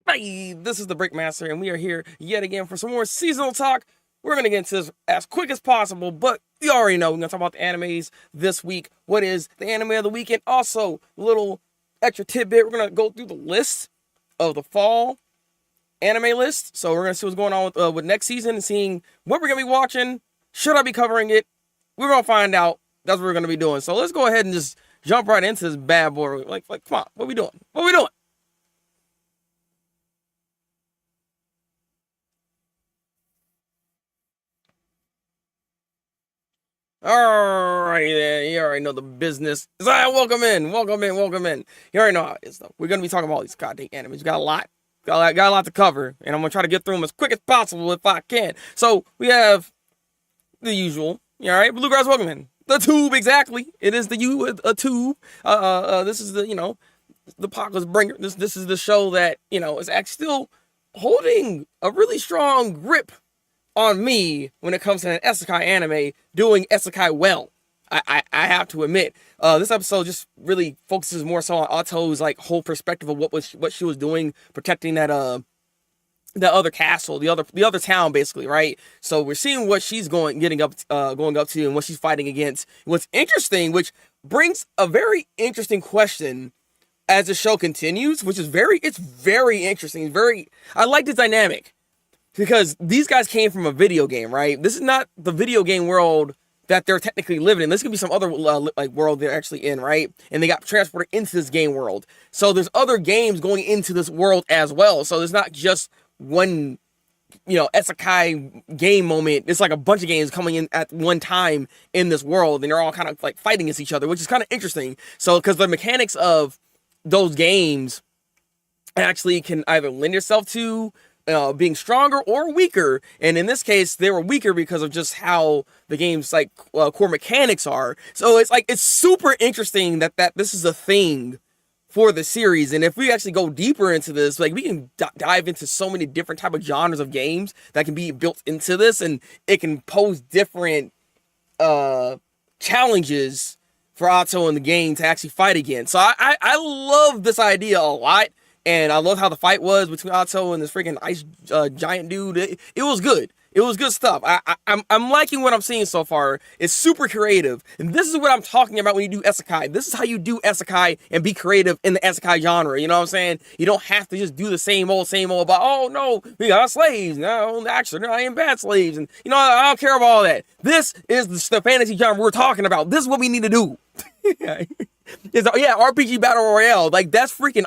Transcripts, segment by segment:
Hey, this is the Thabreakmaster, and we are here yet again for some more seasonal talk. We're going to get into this as quick as possible, but you already know we're going to talk about the animes this week. What is the anime of the week? And also, little extra tidbit, we're going to go through the list of the fall anime list. So we're going to see what's going on with next season and seeing what we're going to be watching. Should I be covering it? We're going to find out. That's what we're going to be doing. So let's go ahead and just jump right into this bad boy. Like, come on, what we doing? What we doing? Alrighty then, you already know the business. Zion, welcome in, welcome in, welcome in. You already know how it is though. We're gonna be talking about all these goddamn animes. We got a lot. Got a lot to cover, and I'm gonna try to get through them as quick as possible if I can. So we have the usual. Alright, Bluegrass, welcome in. The tube, exactly. It is the you with a tube. This is the the Apocalypse Bringer. This is the show that is actually still holding a really strong grip on me when it comes to an isekai anime doing isekai well. I have to admit, this episode just really focuses more so on Otto's like whole perspective of what she was doing, protecting that other castle, the other town, basically, right? So we're seeing what she's going up to and what she's fighting against. What's interesting, which brings a very interesting question as the show continues, which is it's very interesting. I like this dynamic. Because these guys came from a video game, right? This is not the video game world that they're technically living in. This could be some other like world they're actually in, right? And they got transported into this game world. So there's other games going into this world as well. So there's not just one, isekai game moment. It's like a bunch of games coming in at one time in this world, and they're all kind of like fighting against each other, which is kind of interesting. So because the mechanics of those games actually can either lend yourself to being stronger or weaker, and in this case they were weaker because of just how the game's like core mechanics are. So it's super interesting that this is a thing for the series. And if we actually go deeper into this, like we can dive into so many different type of genres of games that can be built into this, and it can pose different challenges for Otto in the game to actually fight against. So I love this idea a lot. And I love how the fight was between Otto and this freaking ice giant dude. It was good. It was good stuff. I'm liking what I'm seeing so far. It's super creative. And this is what I'm talking about when you do isekai. This is how you do isekai and be creative in the isekai genre. You know what I'm saying? You don't have to just do the same old about, oh no, we got slaves. No, actually, they're not even bad slaves. And I don't care about all that. This is the fantasy genre we're talking about. This is what we need to do. RPG Battle Royale. Like, that's freaking...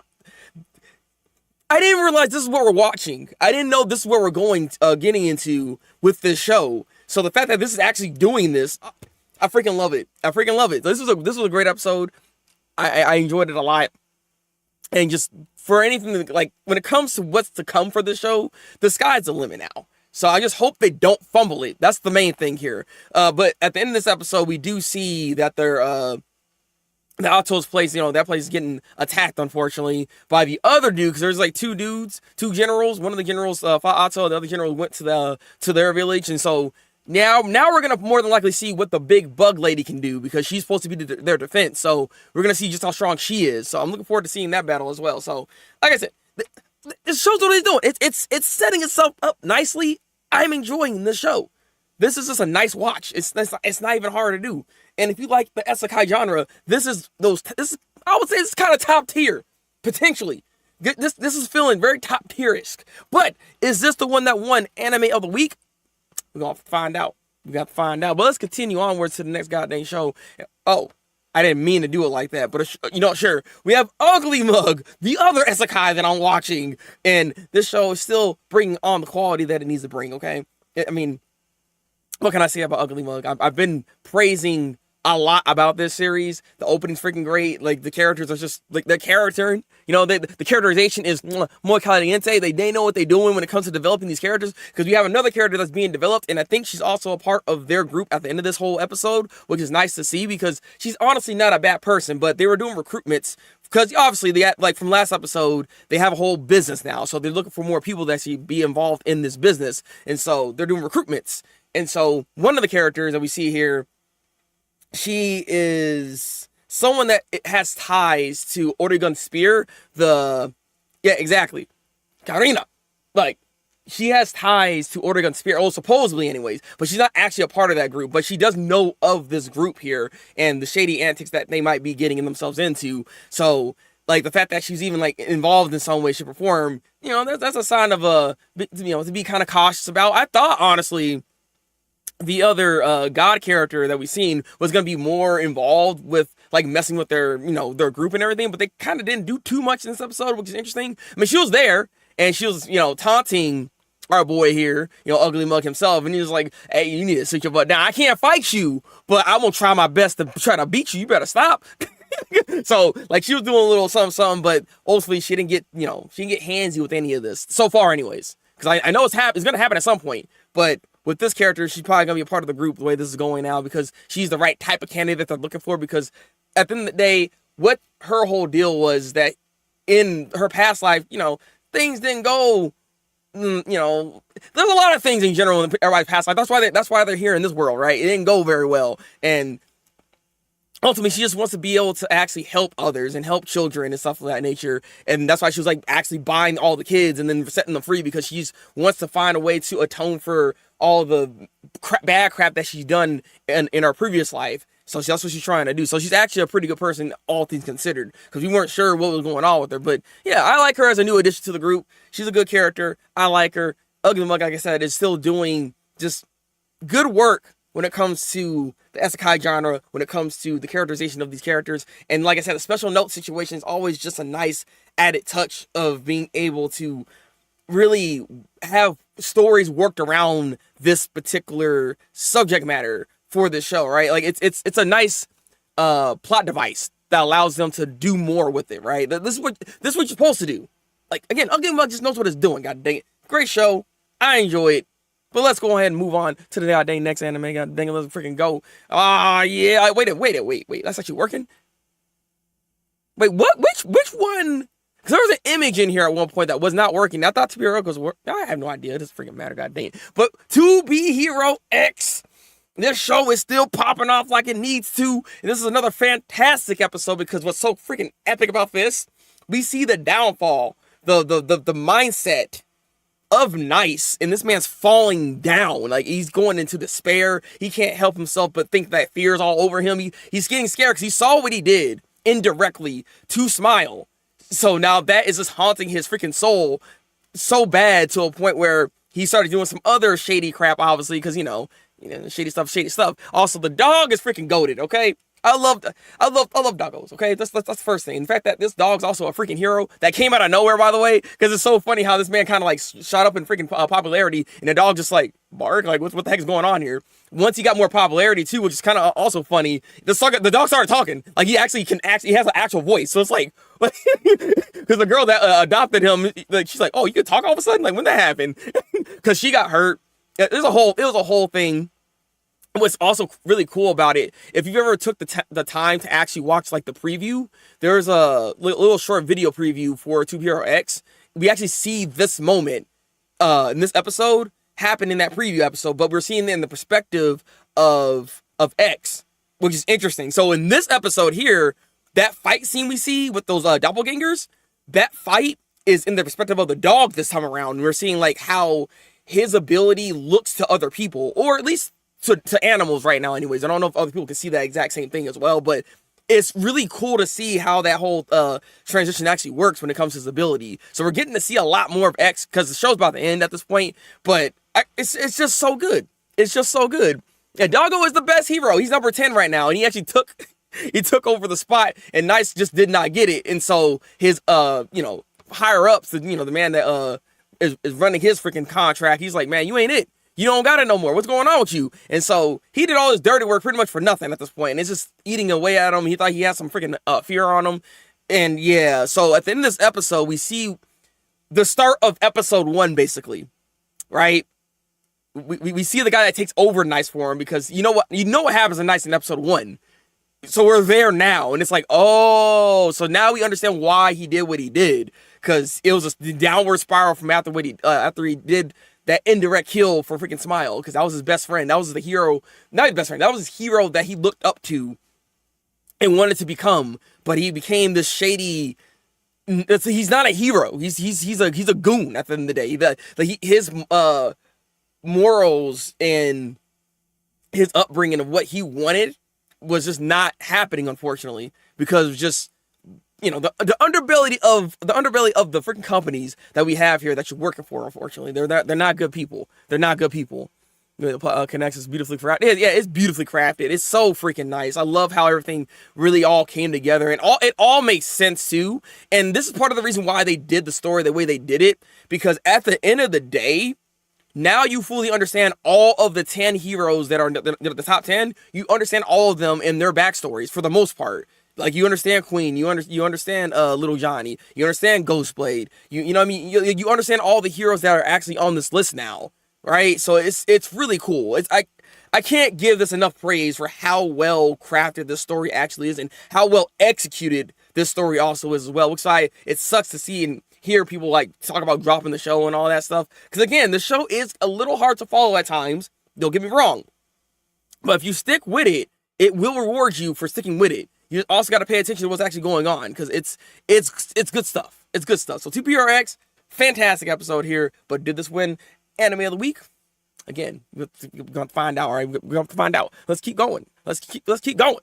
I didn't realize this is what we're watching. I didn't know this is what we're getting into with this show. So the fact that this is actually doing this, I freaking love it. I freaking love it. This was a great episode. I enjoyed it a lot. And just for anything, like when it comes to what's to come for the show, the sky's the limit now. So I just hope they don't fumble it. That's the main thing here. But at the end of this episode, we do see that they're the Otto's place, that place is getting attacked, unfortunately, by the other dude, because there's like two generals. One of the generals fought Otto, the other general went to their village, and so now we're gonna more than likely see what the big bug lady can do, because she's supposed to be their defense. So we're gonna see just how strong she is. So I'm looking forward to seeing that battle as well. So like I said, it shows what it's doing. It's setting itself up nicely. I'm enjoying this show. This is just a nice watch. It's not even hard to do. And if you like the isekai genre, this is I would say this is kind of top tier, potentially. This is feeling very top tierish. But is this the one that won anime of the week? We're gonna find out. We got to find out. But let's continue onwards to the next goddamn show. Oh, I didn't mean to do it like that, but sure. We have Ugly Mug, the other isekai that I'm watching, and this show is still bringing on the quality that it needs to bring. Okay, I mean, what can I say about Ugly Mug? I've been praising a lot about this series. The opening's freaking great. Like, the characters are just like the character. The characterization is muy caliente. They know what they're doing when it comes to developing these characters, because we have another character that's being developed, and I think she's also a part of their group at the end of this whole episode, which is nice to see, because she's honestly not a bad person. But they were doing recruitments, because obviously like from last episode, they have a whole business now, so they're looking for more people that actually be involved in this business, and so they're doing recruitments. And so one of the characters that we see here, she is someone that has ties to Oregon Spear, yeah, exactly. Karina. Like, she has ties to Ortega and Spear, oh, supposedly anyways, but she's not actually a part of that group, but she does know of this group here and the shady antics that they might be getting themselves into. So, like, the fact that she's even, like, involved in some way, shape, or form, you know, that's a sign of, you know, to be kind of cautious about. I thought, honestly, the other God character that we've seen was going to be more involved with, like, messing with their, you know, their group and everything, but they kind of didn't do too much in this episode, which is interesting. I mean, she was there, and she was, you know, taunting our boy here, you know, Ugly Mug himself, and he was like, hey, you need to sit your butt down. I can't fight you, but I'm gonna try my best to try to beat you. You better stop. So, like, she was doing a little something, but ultimately she didn't get, you know, she didn't get handsy with any of this, so far anyways. Because I know it's gonna happen at some point, but with this character, she's probably gonna be a part of the group the way this is going now, because she's the right type of candidate they're looking for, because at the end of the day, what her whole deal was that in her past life, you know, things didn't go, you know, there's a lot of things in general in everybody's past life. That's why they're here in this world, right? It didn't go very well, and ultimately she just wants to be able to actually help others and help children and stuff of that nature. And that's why she was like actually buying all the kids and then setting them free, because she wants to find a way to atone for all the bad crap that she's done in her previous life. So that's what she's trying to do. So she's actually a pretty good person, all things considered, because we weren't sure what was going on with her. But yeah, I like her as a new addition to the group. She's a good character. I like her. Ugly Mug, like I said, is still doing just good work when it comes to the isekai genre, when it comes to the characterization of these characters. And like I said, the special note situation is always just a nice added touch of being able to really have stories worked around this particular subject matter for this show, right? Like, it's a nice plot device that allows them to do more with it, right? This is what you're supposed to do. Like, again, Ugly Mug just knows what it's doing. God dang it, great show. I enjoy it. But let's go ahead and move on to the goddamn next anime. God dang it, let's freaking go. Yeah. Wait. That's actually working. Wait, what? Which one? Because there was an image in here at one point that was not working. I thought To Be Hero was working. I have no idea. It doesn't freaking matter. God dang it. But To Be Hero X. This show is still popping off like it needs to. And this is another fantastic episode, because what's so freaking epic about this, we see the downfall, the mindset of Nice, and this man's falling down. Like, he's going into despair. He can't help himself but think that fear is all over him. He's getting scared because he saw what he did indirectly to Smile. So now that is just haunting his freaking soul so bad, to a point where he started doing some other shady crap, obviously, because, you know, shady stuff. Also, the dog is freaking goated, okay? I love doggos, okay? That's the first thing. In fact, that this dog's also a freaking hero that came out of nowhere, by the way, because it's so funny how this man kind of like shot up in freaking popularity, and the dog just like barked, like, what the heck is going on here? Once he got more popularity too, which is kind of also funny, the dog started talking. Like, he has an actual voice. So it's like, because the girl that adopted him, like, she's like, oh, you could talk all of a sudden? Like, when that happened? Because she got hurt. It was a whole thing. What's also really cool about it, if you've ever took the time to actually watch, like, the preview, there's a little short video preview for To Be Hero X. We actually see this moment in this episode happen in that preview episode, but we're seeing it in the perspective of X, which is interesting. So in this episode here, that fight scene we see with those doppelgangers, that fight is in the perspective of the dog this time around. We're seeing, like, how his ability looks to other people, or at least to animals right now anyways. I don't know if other people can see that exact same thing as well, but it's really cool to see how that whole transition actually works when it comes to his ability. So we're getting to see a lot more of X, because the show's about to end at this point, but it's just so good. It's just so good. And Doggo is the best hero. He's number 10 right now, and he actually took over the spot, and Nice just did not get it. And so his higher ups, the man that is running his freaking contract, he's like, man, you ain't it. You don't got it no more. What's going on with you? And so he did all this dirty work pretty much for nothing at this point. And it's just eating away at him. He thought he had some freaking fear on him. And yeah, so at the end of this episode, we see the start of episode 1, basically. Right? We see the guy that takes over Nice for him, because you know what happens to Nice in episode 1. So we're there now. And it's like, oh, so now we understand why he did what he did. Because it was a downward spiral from after he did that indirect kill for freaking Smile, because that was his best friend. That was the hero, not his best friend, that was his hero that he looked up to and wanted to become, but he became this shady he's not a hero. He's a goon at the end of the day. His morals and his upbringing of what he wanted was just not happening, unfortunately, because of just, you know, the underbelly of the freaking companies that we have here that you're working for. Unfortunately, they're not good people. They're not good people. Connects is beautifully crafted. Yeah, it's beautifully crafted. It's so freaking nice. I love how everything really all came together, and it all makes sense too. And this is part of the reason why they did the story the way they did it, because at the end of the day, now you fully understand all of the 10 heroes that are the top 10. You understand all of them and their backstories for the most part. Like, you understand Queen, you understand Little Johnny, you understand Ghostblade. You know what I mean? You understand all the heroes that are actually on this list now. Right, so it's really cool. I can't give this enough praise for how well crafted this story actually is, and how well executed this story also is as well. Which it sucks to see and hear people like talk about dropping the show and all that stuff. Because again, the show is a little hard to follow at times. Don't get me wrong, but if you stick with it, it will reward you for sticking with it. You also got to pay attention to what's actually going on, because it's good stuff. It's good stuff. So TPRX, fantastic episode here. But did this win Anime of the Week? Again, we're gonna find out. All right, we're gonna find out. Let's keep going. Let's keep going.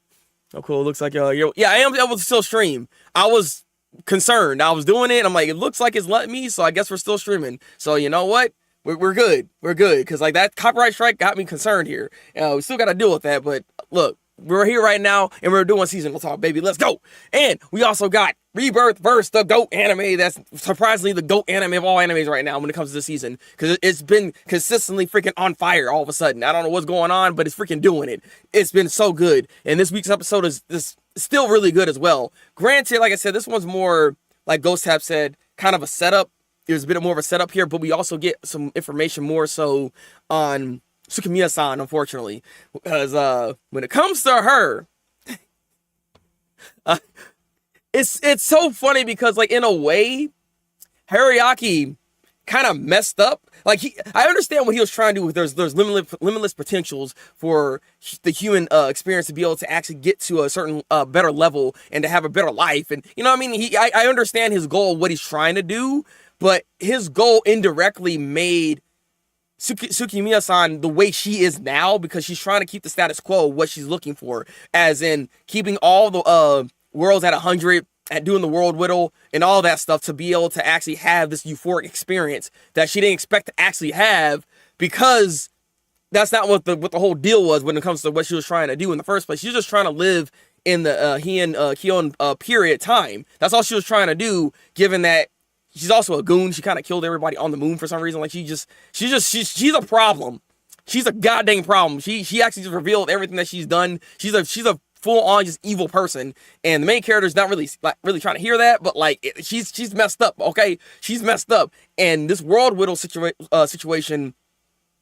Oh, cool. Looks like I am able to still stream. I was concerned. I was doing it. I'm like, it looks like it's letting me, so I guess we're still streaming. So you know what? We're good. We're good, because like that copyright strike got me concerned here. We still got to deal with that. But look, we're here right now, and we're doing seasonal talk, baby. Let's go. And we also got Rebirth versus the GOAT anime. That's surprisingly the GOAT anime of all animes right now when it comes to this season, because it's been consistently freaking on fire all of a sudden. I don't know what's going on, but it's freaking doing it. It's been so good. And this week's episode is still really good as well. Granted, like I said, this one's more, like Ghost Tap said, kind of a setup. There's a bit more of a setup here, but we also get some information more so on Tsukimiya-san, unfortunately, because when it comes to her, it's so funny, because like in a way, Harayaki kind of messed up. Like I understand what he was trying to do. There's limitless potentials for the human experience to be able to actually get to a certain better level and to have a better life. And you know what I mean? I understand his goal, what he's trying to do, but his goal indirectly made Tsukimiya-san the way she is now, because she's trying to keep the status quo, what she's looking for, as in keeping all the worlds at 100, at doing the world whittle and all that stuff, to be able to actually have this euphoric experience that she didn't expect to actually have, because that's not what the whole deal was when it comes to what she was trying to do in the first place. She was just trying to live in the Heian period time. That's all she was trying to do, given that she's also a goon. She kind of killed everybody on the moon for some reason. Like she's a problem. She's a goddamn problem. She actually just revealed everything that she's done. She's a full on just evil person, and the main character's not really trying to hear that. But like she's messed up. Okay, she's messed up, and this world whittle situation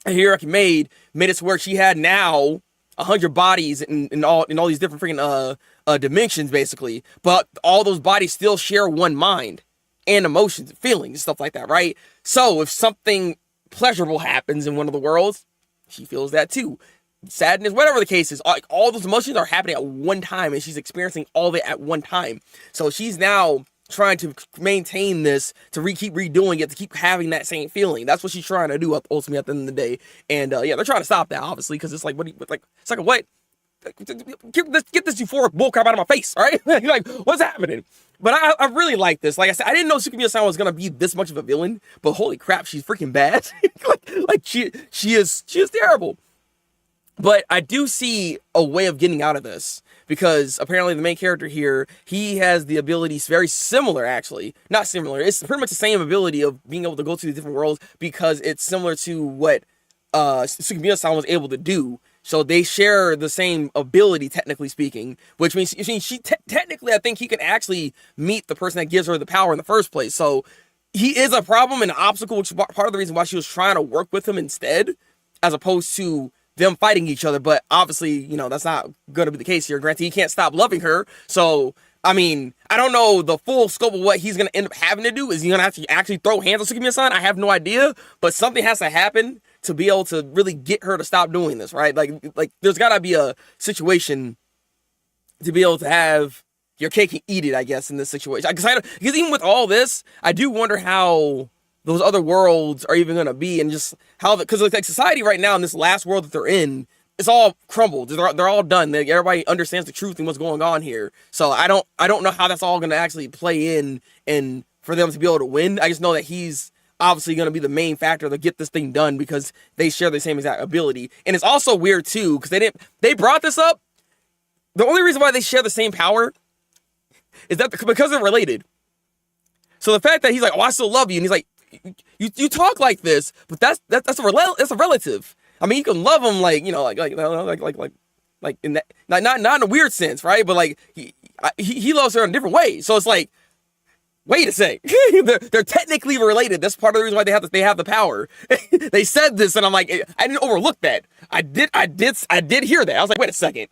Hiraki made it to where she had now 100 bodies in all these different freaking dimensions basically, but all those bodies still share one mind and emotions and feelings and stuff like that, right? So if something pleasurable happens in one of the worlds, she feels that too. Sadness, whatever the case is, all those emotions are happening at one time, and she's experiencing all of it at one time. So she's now trying to maintain this, to keep redoing it, to keep having that same feeling. That's what she's trying to do ultimately at the end of the day. And yeah, they're trying to stop that, obviously, because it's like, it's like, what? Get this euphoric bullcrap out of my face, all right? Like, what's happening? But I really like this. Like I said, I didn't know Tsukimiya-san was gonna be this much of a villain, but holy crap, she's freaking bad. like she is terrible. But I do see a way of getting out of this, because apparently the main character here, he has the abilities very similar, actually. Not similar, it's pretty much the same ability of being able to go to the different worlds, because it's similar to what Tsukimiya-san was able to do. So they share the same ability, technically speaking, which means she technically, I think he can actually meet the person that gives her the power in the first place. So he is a problem and an obstacle, which is part of the reason why she was trying to work with him instead, as opposed to them fighting each other. But obviously, you know, that's not going to be the case here. Granted, he can't stop loving her. So, I mean, I don't know the full scope of what he's going to end up having to do. Is he going to have to actually throw hands on Tsukimiya-san? I have no idea. But something has to happen to be able to really get her to stop doing this, right? Like there's got to be a situation to be able to have your cake and eat it, I guess, in this situation. Because even with all this, I do wonder how those other worlds are even going to be, and just how, because like society right now in this last world that they're in, it's all crumbled. They're all done. Everybody understands the truth and what's going on here. So I don't know how that's all going to actually play in and for them to be able to win. I just know that he's obviously going to be the main factor to get this thing done because they share the same exact ability. And it's also weird too because they brought this up. The only reason why they share the same power is that because they're related. So the fact that he's like, "Oh, I still love you," and he's like, "You talk like this, but that's a relative." I mean, you can love him like, you know, like in that, not in a weird sense, right? But like he loves her in a different way. So it's like, wait a sec, they're technically related. That's part of the reason why they have the power. They said this, and I'm like, I didn't overlook that. I did hear that. I was like, wait a second.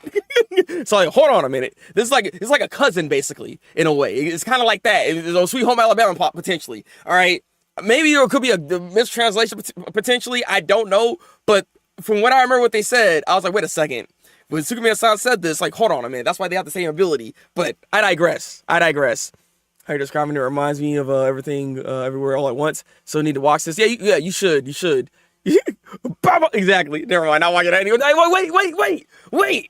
So like, hold on a minute. It's like a cousin basically in a way. It's kind of like that. It's a Sweet Home Alabama plot potentially. All right, maybe there could be a mistranslation potentially. I don't know, but from what I remember what they said, I was like, wait a second. When Tsukumiya-san said this, like, hold on a minute. That's why they have the same ability. But I digress. How you're describing it reminds me of everything, everywhere, all at once. So need to watch this. Yeah, you should. Exactly. Never mind. I'll watch it anyway. Wait.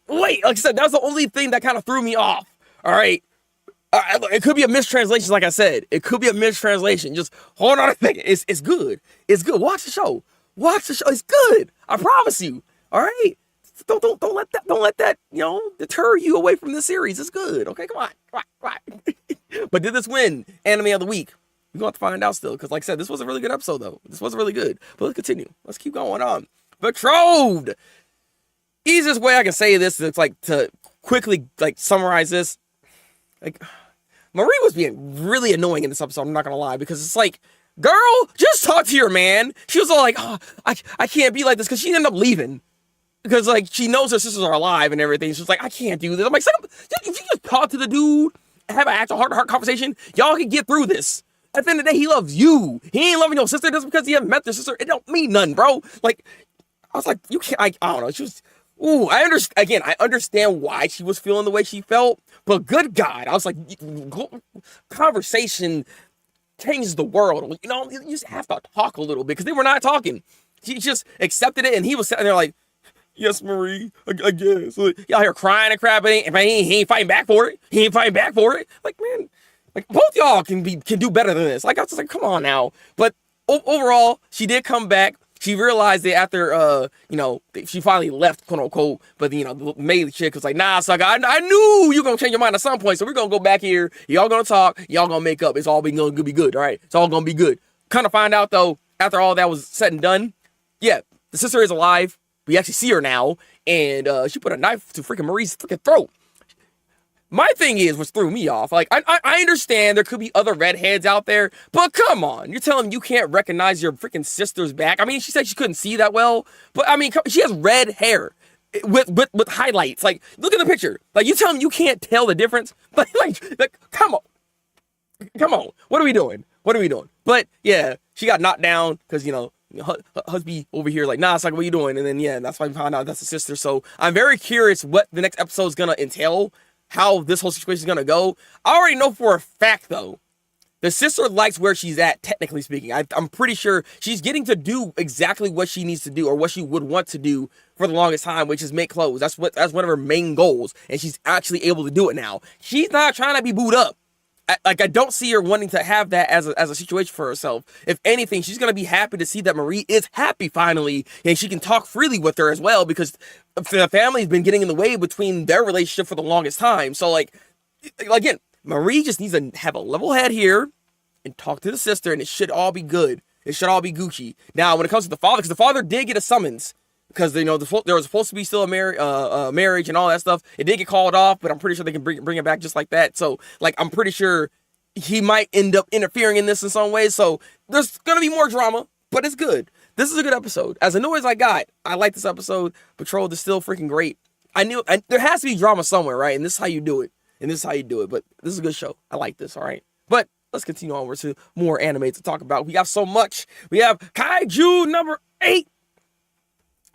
Like I said, that was the only thing that kind of threw me off. All right. It could be a mistranslation, like I said. It could be a mistranslation. Just hold on a second. It's good. It's good. Watch the show. It's good. I promise you. All right. Don't let that deter you away from the series. It's good. Okay, come on. But did this win anime of the week? We're gonna have to find out still, because like I said, this was a really good episode though. This was really good. But let's continue. Let's keep going on. Betrothed. Easiest way I can say this is like to quickly like summarize this. Like Marie was being really annoying in this episode. I'm not gonna lie, because it's like, girl, just talk to your man. She was all like, oh, I can't be like this, because she ended up leaving. Because, like, she knows her sisters are alive and everything. She's like, I can't do this. I'm like, if you just talk to the dude, have an actual heart-to-heart conversation, y'all can get through this. At the end of the day, he loves you. He ain't loving your sister just because he haven't met their sister. It don't mean nothing, bro. Like, I was like, you can't, I don't know. She was, I understand why she was feeling the way she felt. But good God, I was like, conversation changes the world. You know, you just have to talk a little bit, because they were not talking. She just accepted it, and he was sitting there like, yes, Marie, I guess. Y'all here crying and crap, but he ain't fighting back for it. Like, man, like, both y'all can do better than this. Like, I was just like, come on now. But overall, she did come back. She realized that after, she finally left, quote unquote. But, the maid chick was like, nah, sucker, I knew you gonna change your mind at some point. So we're gonna go back here. Y'all gonna talk. Y'all gonna make up. It's all gonna be good. All right. It's all gonna be good. Kind of find out, though, after all that was said and done, yeah, the sister is alive. We actually see her now, and she put a knife to freaking Marie's freaking throat. My thing is, what threw me off, like, I understand there could be other redheads out there, but come on, you're telling me you can't recognize your freaking sister's back? I mean, she said she couldn't see that well, but I mean, she has red hair with highlights. Like, look at the picture. Like, you telling me you can't tell the difference? Like, come on. What are we doing? But yeah, she got knocked down because, husband over here like, nah, it's like, what are you doing? And then, yeah, that's why we found out that's the sister. So I'm very curious what the next episode is going to entail, how this whole situation is going to go. I already know for a fact, though, the sister likes where she's at, technically speaking. I'm pretty sure she's getting to do exactly what she needs to do, or what she would want to do for the longest time, which is make clothes. That's one of her main goals, and she's actually able to do it now. She's not trying to be booed up. I don't see her wanting to have that as a situation for herself. If anything, she's going to be happy to see that Marie is happy finally, and she can talk freely with her as well, because the family's been getting in the way between their relationship for the longest time. So, like, again, Marie just needs to have a level head here and talk to the sister, and it should all be good. It should all be Gucci. Now, when it comes to the father, because the father did get a summons, because there was supposed to be still a marriage and all that stuff. It did get called off, but I'm pretty sure they can bring it back just like that. So, like, I'm pretty sure he might end up interfering in this in some ways. So there's gonna be more drama, but it's good. This is a good episode. As annoyed as I got, I like this episode. Betrothed is still freaking great. There has to be drama somewhere, right? And this is how you do it. But this is a good show. I like this. All right. But let's continue onward to more anime to talk about. We have so much. We have Kaiju number 8.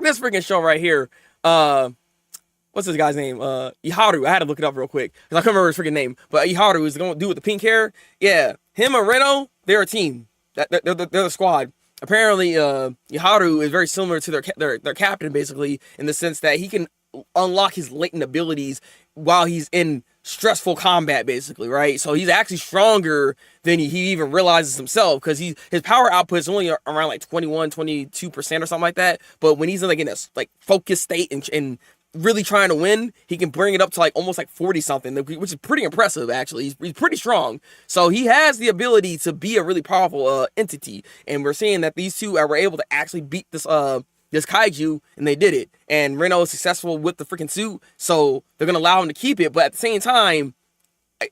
This freaking show right here. What what's this guy's name? Iharu. I had to look it up real quick because I couldn't remember his freaking name. But Iharu is going to do with the pink hair. Yeah, him and Reno, they're a team. They're the squad. Apparently, Iharu is very similar to their captain, basically, in the sense that he can unlock his latent abilities while he's in stressful combat, basically, right? So he's actually stronger than he even realizes himself, because his power output is only around like 21-22% or something like that. But when he's in a focused state and really trying to win, he can bring it up to almost 40 something, which is pretty impressive, actually. He's pretty strong. So he has the ability to be a really powerful entity, and we're seeing that these two were able to actually beat this kaiju, and they did it. And Reno is successful with the freaking suit, so they're gonna allow him to keep it. But at the same time,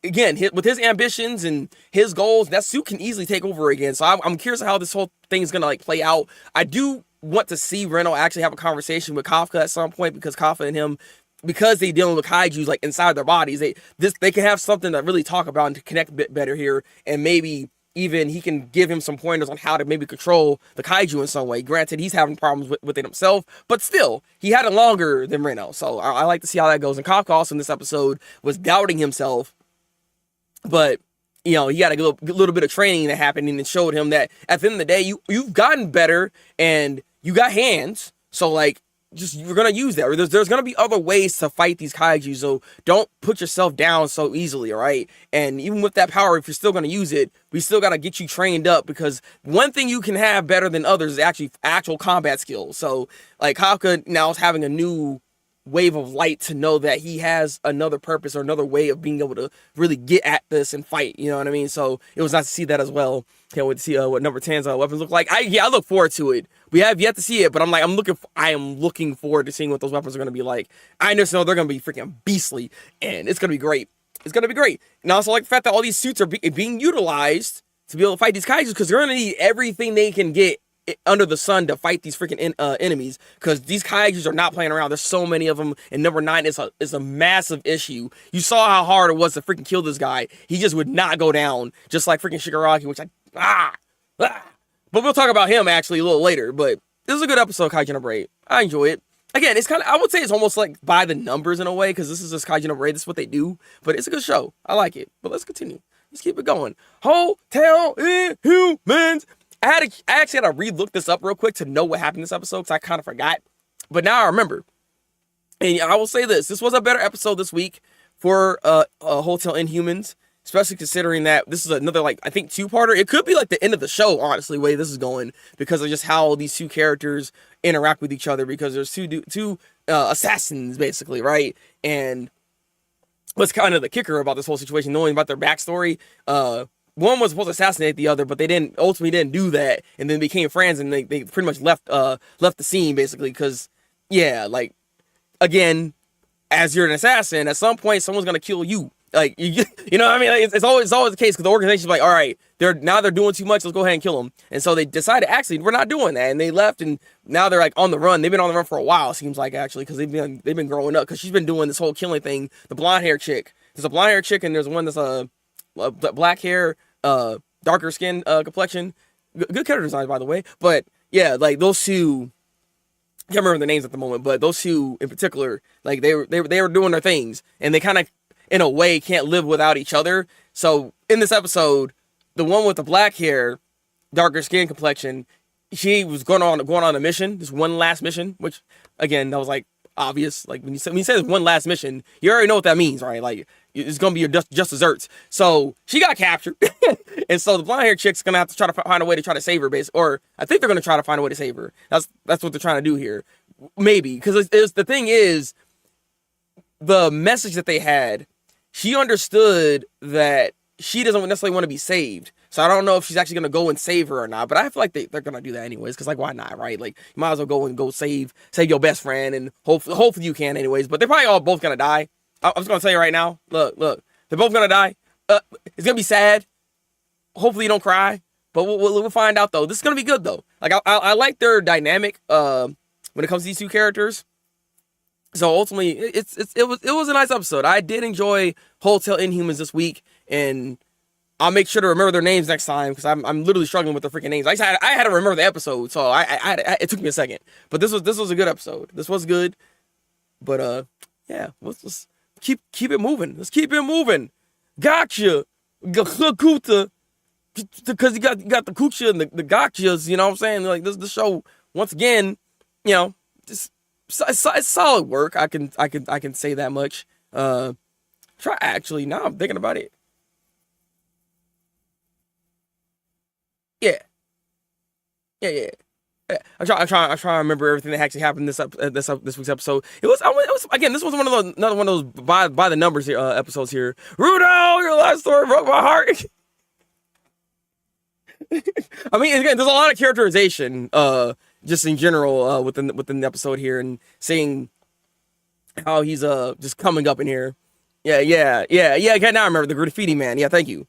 again, with his ambitions and his goals, that suit can easily take over again. So I'm curious how this whole thing is gonna play out. I do want to see Reno actually have a conversation with Kafka at some point, because Kafka and him, because they dealing with kaijus inside their bodies, they can have something to really talk about and to connect a bit better here, and maybe even he can give him some pointers on how to maybe control the kaiju in some way. Granted, he's having problems with it himself, but still, he had it longer than Reno. So I like to see how that goes. And Kafka also in this episode was doubting himself, but he got a little bit of training that happened, and it showed him that at the end of the day, you've gotten better and you got hands. So you're gonna use that. Or there's gonna be other ways to fight these kaiju. So don't put yourself down so easily, all right? And even with that power, if you're still gonna use it, we still gotta get you trained up, because one thing you can have better than others is actual combat skills. So Kafka now is having a new wave of light to know that he has another purpose or another way of being able to really get at this and fight, you know what I mean? So it was nice to see that as well. Can't wait to see what number 10's weapons look like. I look forward to it. We have yet to see it, but I am looking forward to seeing what those weapons are going to be like. I just know they're going to be freaking beastly, and it's going to be great. It's going to be great. And I also like the fact that all these suits are being utilized to be able to fight these kaijus, because they're going to need everything they can get under the sun to fight these freaking enemies, because these kaijus are not playing around. There's so many of them, and number 9 is a massive issue. You saw how hard it was to freaking kill this guy. He just would not go down, just like freaking Shigaraki, which but we'll talk about him actually a little later. But this is a good episode of Kaiju number 8. I enjoy it. Again, it's I would say it's almost by the numbers in a way, because this is just Kaiju number 8. This is what they do, but it's a good show. I like it. But let's continue. Let's keep it going. Hotel Inhumans. I actually had to re-look this up real quick to know what happened in this episode, because I kind of forgot. But now I remember. And I will say this was a better episode this week for Hotel Inhumans, especially considering that this is another, I think, 2-parter. It could be the end of the show, honestly, the way this is going, because of just how these two characters interact with each other, because there's two assassins, basically, right? And what's kind of the kicker about this whole situation, knowing about their backstory, one was supposed to assassinate the other, but they ultimately didn't do that, and then became friends, and they pretty much left the scene, basically, because, yeah, again, as you're an assassin, at some point, someone's gonna kill you. You know what I mean? It's always the case, because the organization's all right, they're doing too much, let's go ahead and kill them. And so they decided, actually, we're not doing that, and they left, and now they're on the run. They've been on the run for a while, it seems like, actually, because they've been growing up, because she's been doing this whole killing thing. The blonde hair chick, there's a blonde hair chick, and there's one that's black hair, darker skin complexion. Good character design, by the way. But yeah, those two, I can't remember the names at the moment, but those two in particular, they were doing their things, and they kind of, in a way, can't live without each other. So in this episode, the one with the black hair, darker skin complexion, she was going on a mission, this one last mission, which again, that was obvious. When you say this one last mission, you already know what that means, right? It's gonna be your just desserts. So she got captured, and so the blonde hair chick's gonna have to try to find a way to try to save her, or I think they're gonna try to find a way to save her. That's what they're trying to do here, maybe, because the thing is, the message that they had, she understood that she doesn't necessarily want to be saved. So I don't know if she's actually gonna go and save her or not. But I feel like they're gonna do that anyways, because why not, right? You might as well go save your best friend, and hopefully you can anyways. But they're probably all both gonna die. I'm just gonna tell you right now. Look, they're both gonna die. It's gonna be sad. Hopefully you don't cry, but we'll find out though. This is gonna be good though. I like their dynamic when it comes to these two characters. So ultimately, it was a nice episode. I did enjoy Hotel Inhumans this week, and I'll make sure to remember their names next time, because I'm literally struggling with their freaking names. I had to remember the episode, so it took me a second. But this was a good episode. This was good, but Yeah, let's just keep it moving. Let's keep it moving. Gotcha, Gachiakuta, because you got the Kucha and the Gotchas. You know what I'm saying? Like this the show once again. You know, just it's solid work. I can say that much. Try actually. Now I'm thinking about it. Yeah, yeah. Yeah, I'm trying to remember everything that actually happened this week's episode. It was again. This was another one of those by the numbers here, episodes here. Rudo, your last story broke my heart. I mean, again, there's a lot of characterization, just in general, within the episode here, and seeing how he's just coming up in here. Yeah. Okay, now I remember the graffiti man. Yeah, thank you.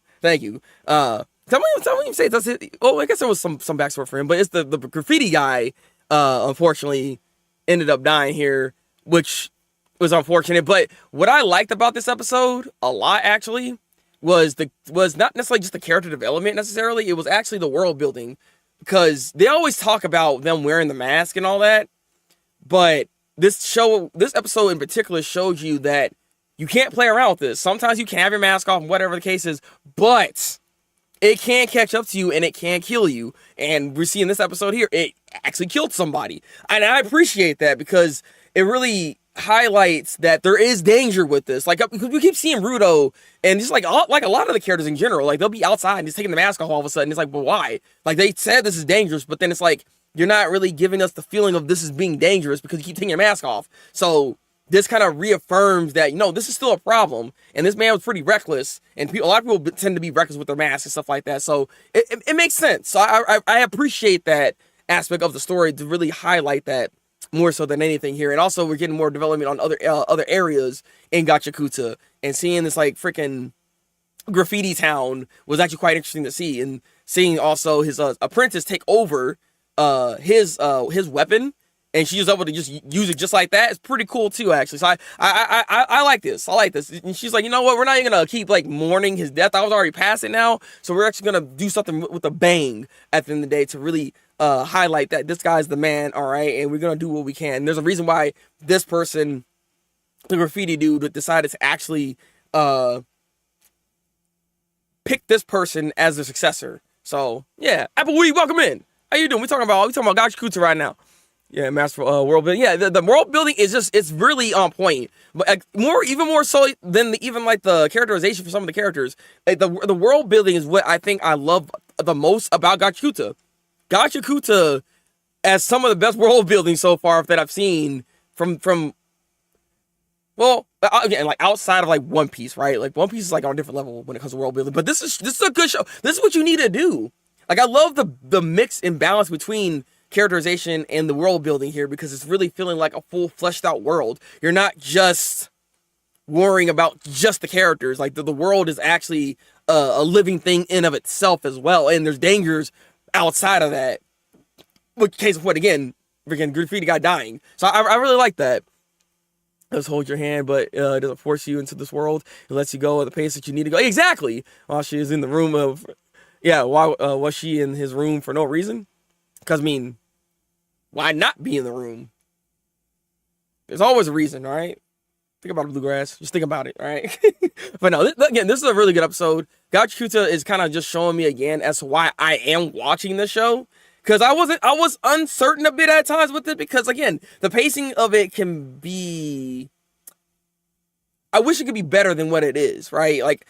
Tell me you say that's it. Oh, I guess there was some backstory for him, but it's the graffiti guy. Unfortunately, ended up dying here, which was unfortunate. But what I liked about this episode a lot, actually, was not necessarily just the character development necessarily. It was actually the world building, because they always talk about them wearing the mask and all that, but this episode in particular showed you that you can't play around with this. Sometimes you can have your mask off, whatever the case is, but it can catch up to you and it can kill you. And we're seeing this episode here, it actually killed somebody. And I appreciate that, because it really highlights that there is danger with this. Like, because we keep seeing Rudo and just like a lot of the characters in general, like they'll be outside and just taking the mask off all of a sudden. It's like, well, why? Like, they said this is dangerous, but then it's like, you're not really giving us the feeling of this is being dangerous because you keep taking your mask off. So this kind of reaffirms that, this is still a problem. And this man was pretty reckless. And a lot of people tend to be reckless with their masks and stuff like that. So it makes sense. So I appreciate that aspect of the story to really highlight that more so than anything here. And also, we're getting more development on other areas in Gachiakuta. And seeing this, like, freaking graffiti town was actually quite interesting to see. And seeing also his apprentice take over his weapon, and she was able to just use it just like that. It's pretty cool too, actually. So I like this. I like this. And she's like, you know what? We're not even gonna keep like mourning his death. I was already past it now. So we're actually gonna do something with a bang at the end of the day to really highlight that this guy's the man. All right, and we're gonna do what we can. And there's a reason why this person, the graffiti dude, decided to actually pick this person as their successor. So yeah, Appleweed, welcome in. How you doing? We talking about Gachiakuta right now. Yeah, master world building. Yeah, the world building is it's really on point. But even more so than even like the characterization for some of the characters. Like the world building is what I think I love the most about Gachiakuta. Gachiakuta as some of the best world building so far that I've seen from well, again, like outside of like One Piece, right? Like One Piece is like on a different level when it comes to world building. But this is a good show. This is what you need to do. Like, I love the mix and balance between characterization and the world building here, because it's really feeling like a full fleshed out world. You're not just worrying about just the characters. Like the world is actually a living thing in of itself as well, and there's dangers outside of that. Which case of what, again, freaking graffiti guy dying. So I really like that. Let's hold your hand, but it doesn't force you into this world. It lets you go at the pace that you need to go. Exactly. While she is in the room of, yeah, why was she in his room for no reason? Because, I mean, why not be in the room? There's always a reason, all right? Think about it, Bluegrass. Just think about it, all right? But no, again, this is a really good episode. Gachiakuta is kind of just showing me again as to why I am watching this show. Because I was uncertain a bit at times with it, because, again, the pacing of it can be... I wish it could be better than what it is, right? Like,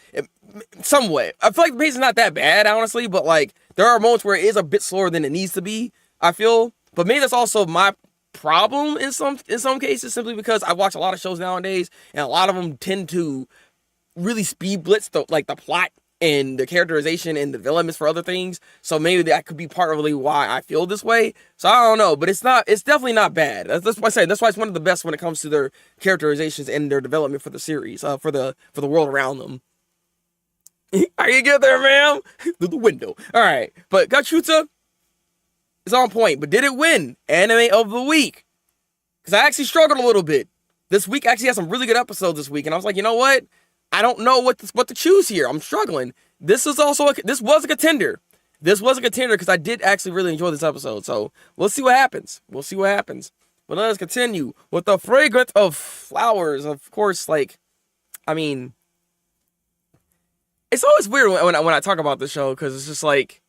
somewhat. I feel like the pacing's not that bad, honestly, but, like, there are moments where it is a bit slower than it needs to be, I feel. But maybe that's also my problem in some cases, simply because I watch a lot of shows nowadays, and a lot of them tend to really speed blitz the plot and the characterization and developments for other things. So maybe that could be partly why I feel this way. So I don't know, but it's definitely not bad. That's why I say that's why it's one of the best when it comes to their characterizations and their development for the series, for the world around them. How you get there, ma'am? Through the window. All right, but Gachiakuta is on point. But did it win Anime of the Week? Because I actually struggled a little bit. This week actually had some really good episodes this week, and I was like, you know what? I don't know what to choose here. I'm struggling. This was a contender. This was a contender because I did actually really enjoy this episode. So we'll see what happens. But let us continue with the fragrance of flowers. Of course, like, I mean, it's always weird when I talk about the show because it's just like,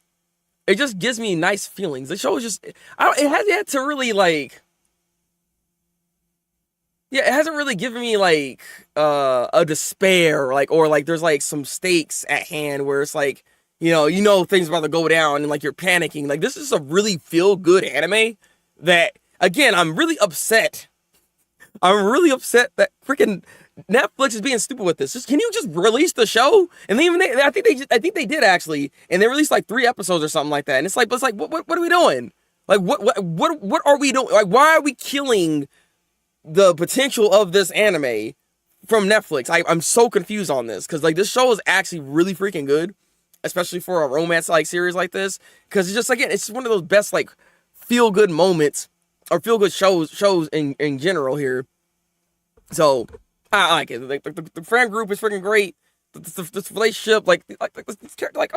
it just gives me nice feelings. The show is just, it hasn't had to really like, yeah, it hasn't really given me like a despair, like, or like there's like some stakes at hand where it's like, you know things about to go down and like you're panicking. Like, this is a really feel good anime that, again, I'm really upset. I'm really upset that freaking Netflix is being stupid with this. Can you just release the show? And even I think they did actually, and they released like 3 episodes or something like that. And it's like, what are we doing? Like, what are we doing? Like, why are we killing the potential of this anime from Netflix? I'm so confused on this because like this show is actually really freaking good, especially for a romance like series like this. Because it's just, again, it's just one of those best like feel good moments or feel good shows in general here. So I like it. Like, the friend group is freaking great. This relationship, like this character, like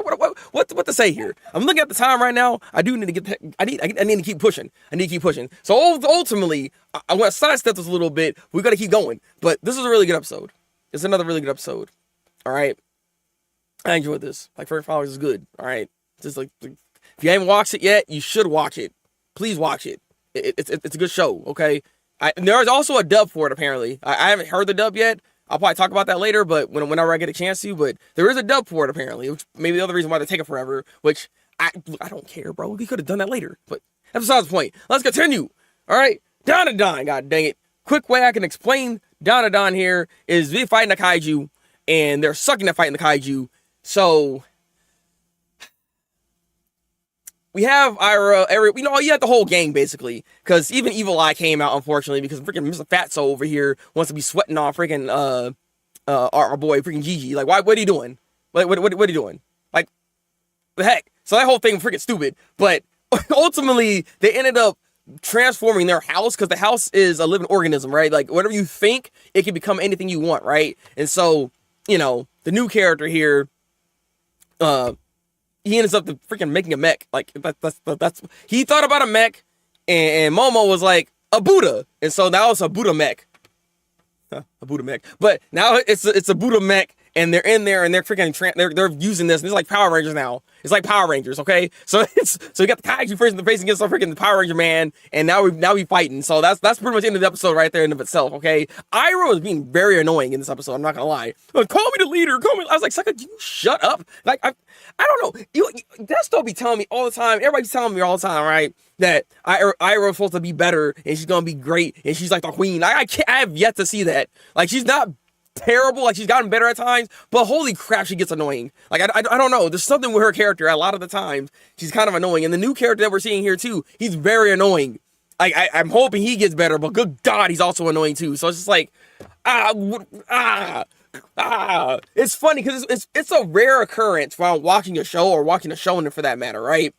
what to say here? I'm looking at the time right now. I do need to get. I need to keep pushing. I need to keep pushing. So ultimately, I want to sidestep this a little bit. We got to keep going. But this is a really good episode. It's another really good episode. All right, I enjoyed this. Like, Fairy Flowers is good. All right, just like if you haven't watched it yet, you should watch it. Please watch it. It's a good show. Okay. There is also a dub for it. Apparently, I haven't heard the dub yet. I'll probably talk about that later, but whenever I get a chance to. But there is a dub for it, apparently, which maybe the other reason why they're taking forever, which I don't care, bro. We could have done that later, but that's besides the point. Let's continue. All right, Danadon, god dang it. Quick way I can explain Danadon here is we fighting a kaiju, and they're sucking at fighting the kaiju. So we have Ira, you had the whole gang, basically. Because even Evil Eye came out, unfortunately, because freaking Mr. Fatso over here wants to be sweating on freaking, our boy, freaking Gigi. Like, what are you doing? What are you doing? Like, the heck? So that whole thing was freaking stupid. But ultimately, they ended up transforming their house, because the house is a living organism, right? Like, whatever you think, it can become anything you want, right? And so, the new character here, he ends up freaking making a mech. Like, that's he thought about a mech, and Momo was like a Buddha, and so now it's a Buddha mech. A Buddha mech, but now it's a Buddha mech, and they're in there and they're freaking they're using this. And it's like Power Rangers now. It's like Power Rangers, okay? So you got the kaiju facing against the freaking Power Ranger man, and now we fighting. So that's pretty much the end of the episode right there in of itself, okay? Iroh is being very annoying in this episode. I'm not gonna lie. Like, call me the leader. Call me. I was like, Sucker, you shut up. Like, I don't know. You that still be telling me all the time. Everybody's telling me all the time, right? That Iroh's supposed to be better and she's gonna be great and she's like the queen. I have yet to see that. Like, she's not terrible, like she's gotten better at times, but holy crap, she gets annoying. Like, I don't know, there's something with her character. A lot of the times she's kind of annoying, and the new character that we're seeing here too, he's very annoying. Like, I'm hoping he gets better, but good god, he's also annoying too. So it's just like it's funny because it's a rare occurrence while watching a show, or watching a shonen for that matter, right?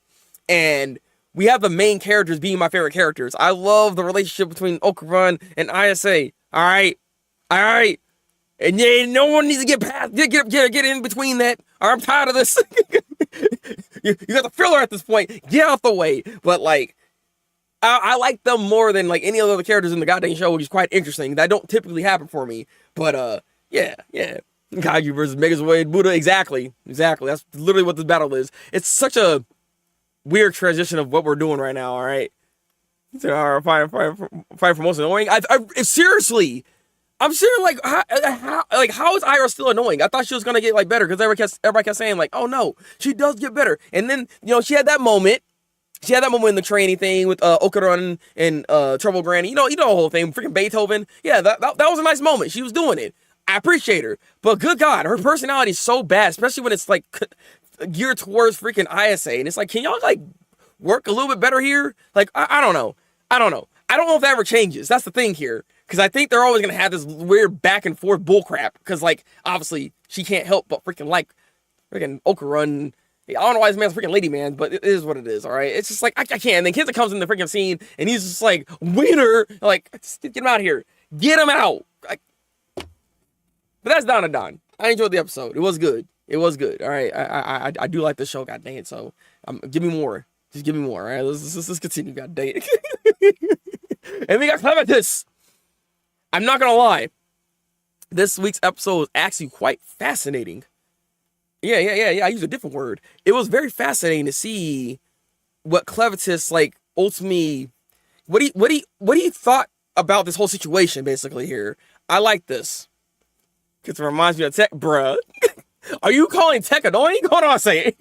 And we have the main characters being my favorite characters. I love the relationship between Okuran and Ayase. All right. And yeah, no one needs to get in between that. I'm tired of this. you got the filler at this point. Get out the way. But like, I like them more than like any other characters in the goddamn show, which is quite interesting. That don't typically happen for me. But yeah. Kaiju versus Megazord Buddha. Exactly. That's literally what this battle is. It's such a weird transition of what we're doing right now. All right. So, fight for most annoying. Seriously. I'm sure, like, how is Iroh still annoying? I thought she was gonna get like better, because everybody kept saying like, oh no, she does get better. And then she had that moment. She had that moment in the training thing with Okuran and Trouble Granny. You know the whole thing. Freaking Beethoven. Yeah, that was a nice moment. She was doing it. I appreciate her. But good God, her personality is so bad, especially when it's like geared towards freaking Ayase. And it's like, can y'all like work a little bit better here? Like, I don't know. I don't know if that ever changes. That's the thing here. Because I think they're always going to have this weird back and forth bullcrap. Because, like, obviously, she can't help but freaking like freaking Okuran. I don't know why this man's freaking lady man, but it is what it is, all right? It's just like, I can't. And then Kenta comes in the freaking scene, and he's just like, winner. Like, get him out of here. Get him out. Like, but that's Danadon. I enjoyed the episode. It was good. All right? I do like this show, god dang it. So, give me more. Just give me more, all right? Let's continue, god dang it. And we got Clevitis. I'm not gonna lie. This week's episode was actually quite fascinating. Yeah. I used a different word. It was very fascinating to see what Clevitis like ultimately what he thought about this whole situation basically here. I like this. Because it reminds me of Tech, bruh. Are you calling Tech annoying? Hold on a second.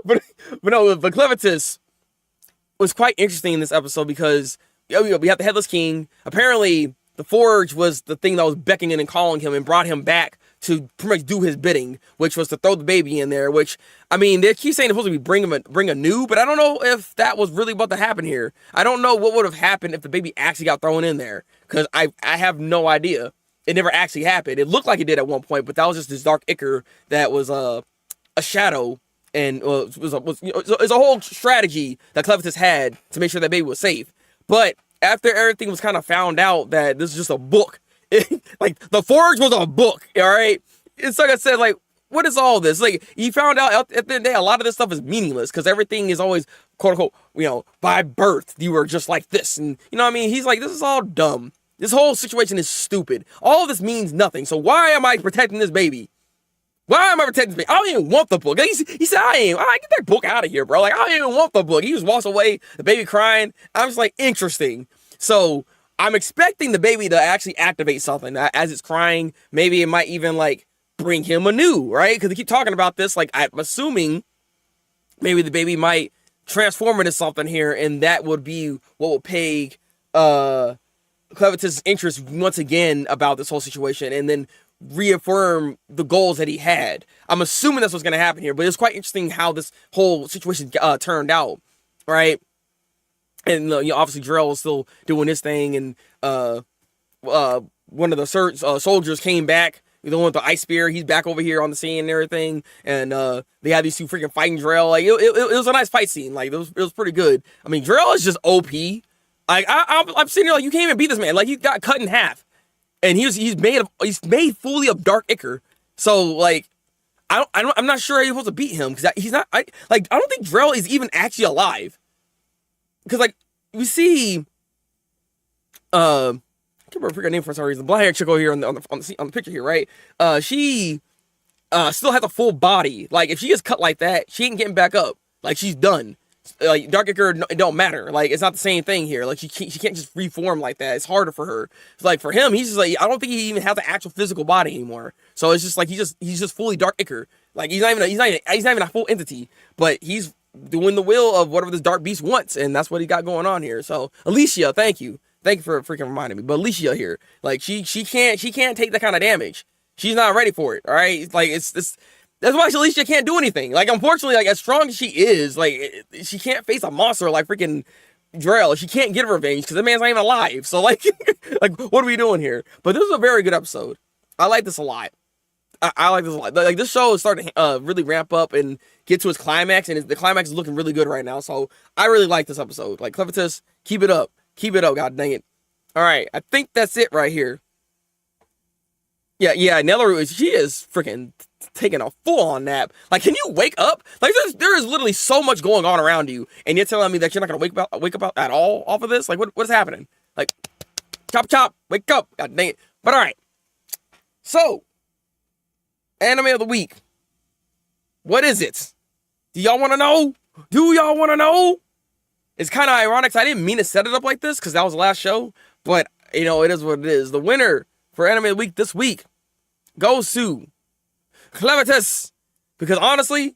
but Clevitis was quite interesting in this episode because we have the Headless King. Apparently, the Forge was the thing that was beckoning and calling him and brought him back to pretty much do his bidding, which was to throw the baby in there, which, I mean, they keep saying they're supposed to be bring a new, but I don't know if that was really about to happen here. I don't know what would have happened if the baby actually got thrown in there, because I have no idea. It never actually happened. It looked like it did at one point, but that was just this dark ichor that was a shadow, and it was a whole strategy that Clevitis had to make sure that baby was safe. But after everything was kind of found out that this is just a book, like the Forge was a book, all right? It's like I said, like, what is all this? Like, he found out at the end of the day, a lot of this stuff is meaningless because everything is always, quote unquote, by birth, you were just like this. And, you know what I mean? He's like, this is all dumb. This whole situation is stupid. All of this means nothing. So why am I protecting this baby? Why am I protecting this baby? I don't even want the book. He said, I get that book out of here, bro. Like, I don't even want the book. He just walks away, the baby crying. I'm just like, interesting. So I'm expecting the baby to actually activate something as it's crying. Maybe it might even like bring him anew, right? Because they keep talking about this. Like, I'm assuming maybe the baby might transform into something here, and that would be what would plague Clevitis' interest once again about this whole situation, and then reaffirm the goals that he had. I'm assuming that's what's going to happen here, but it's quite interesting how this whole situation turned out, right? And obviously Drell is still doing his thing, and one of the soldiers came back. The one with the ice spear, he's back over here on the scene and everything. And they had these two freaking fighting Drell. Like, it was a nice fight scene. Like, it was pretty good. I mean, Drell is just OP. Like, I'm sitting here like, you can't even beat this man. Like, he got cut in half, and he's made fully of dark ichor. So like, I'm not sure how you're supposed to beat him, because he's not. I don't think Drell is even actually alive. Because like, we see, I can't remember her name for some reason. Blonde hair chick over here on the picture here, right? She still has a full body. Like, if she gets cut like that, she ain't getting back up. Like, she's done. Like, dark ichor, it don't matter. Like, it's not the same thing here. Like, she can't just reform like that. It's harder for her. It's like, for him, he's just like, I don't think he even has the actual physical body anymore. So it's just like, he's just fully dark ichor. Like, he's not even a full entity, but he's doing the will of whatever this dark beast wants, and that's what he got going on here. So Alicia, thank you for freaking reminding me. But Alicia here, like, she can't take that kind of damage. She's not ready for it. All right, like, it's that's why Alicia can't do anything. Like, unfortunately, like, as strong as she is, like, she can't face a monster like freaking Drell. She can't get revenge because the man's not even alive. So like, like, what are we doing here? But this is a very good episode. I like this a lot. I like this a lot. Like, this show is starting to really ramp up and get to its climax, and the climax is looking really good right now. So I really like this episode. Like, Clevitis, keep it up. Keep it up, god dang it. All right, I think that's it right here. Yeah, Nellaroo, she is freaking taking a full-on nap. Like, can you wake up? Like, there is literally so much going on around you, and you're telling me that you're not going to wake up at all off of this? Like, what's happening? Like, chop, wake up. God dang it. But all right. So, anime of the week. What is it? Do y'all want to know? It's kind of ironic, 'cause I didn't mean to set it up like this, because that was the last show. But, it is what it is. The winner for anime of the week this week goes to Clevitis. Because honestly,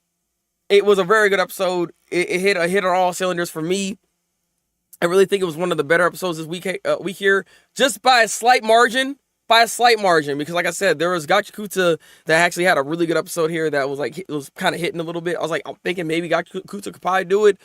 it was a very good episode. It hit on all cylinders for me. I really think it was one of the better episodes this week here, just by a slight margin. Because like I said, there was Gachiakuta that actually had a really good episode here that was like, it was kind of hitting a little bit. I was like, I'm thinking maybe Gachiakuta could probably do it.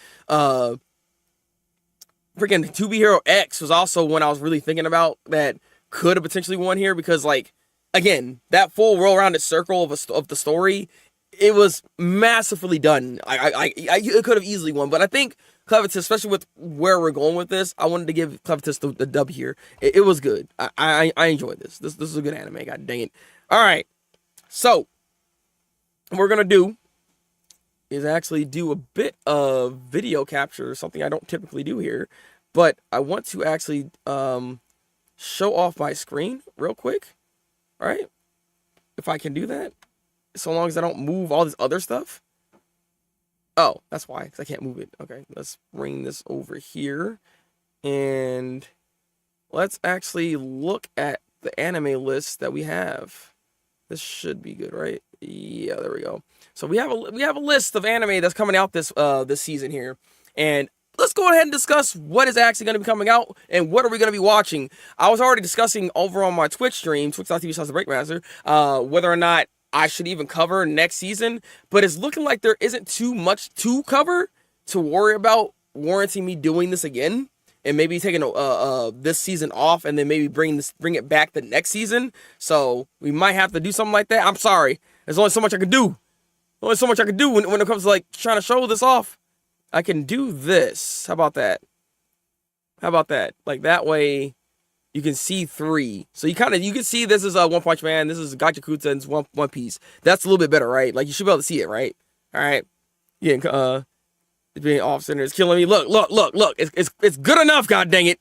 Freaking 2B Hero X was also one I was really thinking about that could have potentially won here, because like, again, that full roll-rounded circle of the story, it was masterfully done. It could have easily won, but I think Clevitis, especially with where we're going with this, I wanted to give Clevitis the dub here. It was good. I enjoyed this. This is a good anime. God dang it. All right. So, what we're going to do is actually do a bit of video capture, something I don't typically do here. But I want to actually show off my screen real quick. All right, if I can do that, so long as I don't move all this other stuff. Oh, that's why, because I can't move it. Okay, let's bring this over here, and let's actually look at the anime list that we have. This should be good, right? Yeah, there we go. So we have a list of anime that's coming out this season here, and let's go ahead and discuss what is actually going to be coming out and what are we going to be watching. I was already discussing over on my Twitch stream, twitch.tv/Thabreakmaster, whether or not I should even cover next season, but it's looking like there isn't too much to cover to worry about warranting me doing this again, and maybe taking this season off and then maybe bring it back the next season. So we might have to do something like that. I'm sorry. There's only so much I can do. Only so much I can do when it comes to like trying to show this off. I can do this. How about that? How about that? Like that way you can see 3. So you can see this is One Punch Man, this is Gachiakuta, and it's One Piece. That's a little bit better, right? Like you should be able to see it, right? All right. Yeah, it's being off center. It's killing me. Look. It's good enough, god dang it.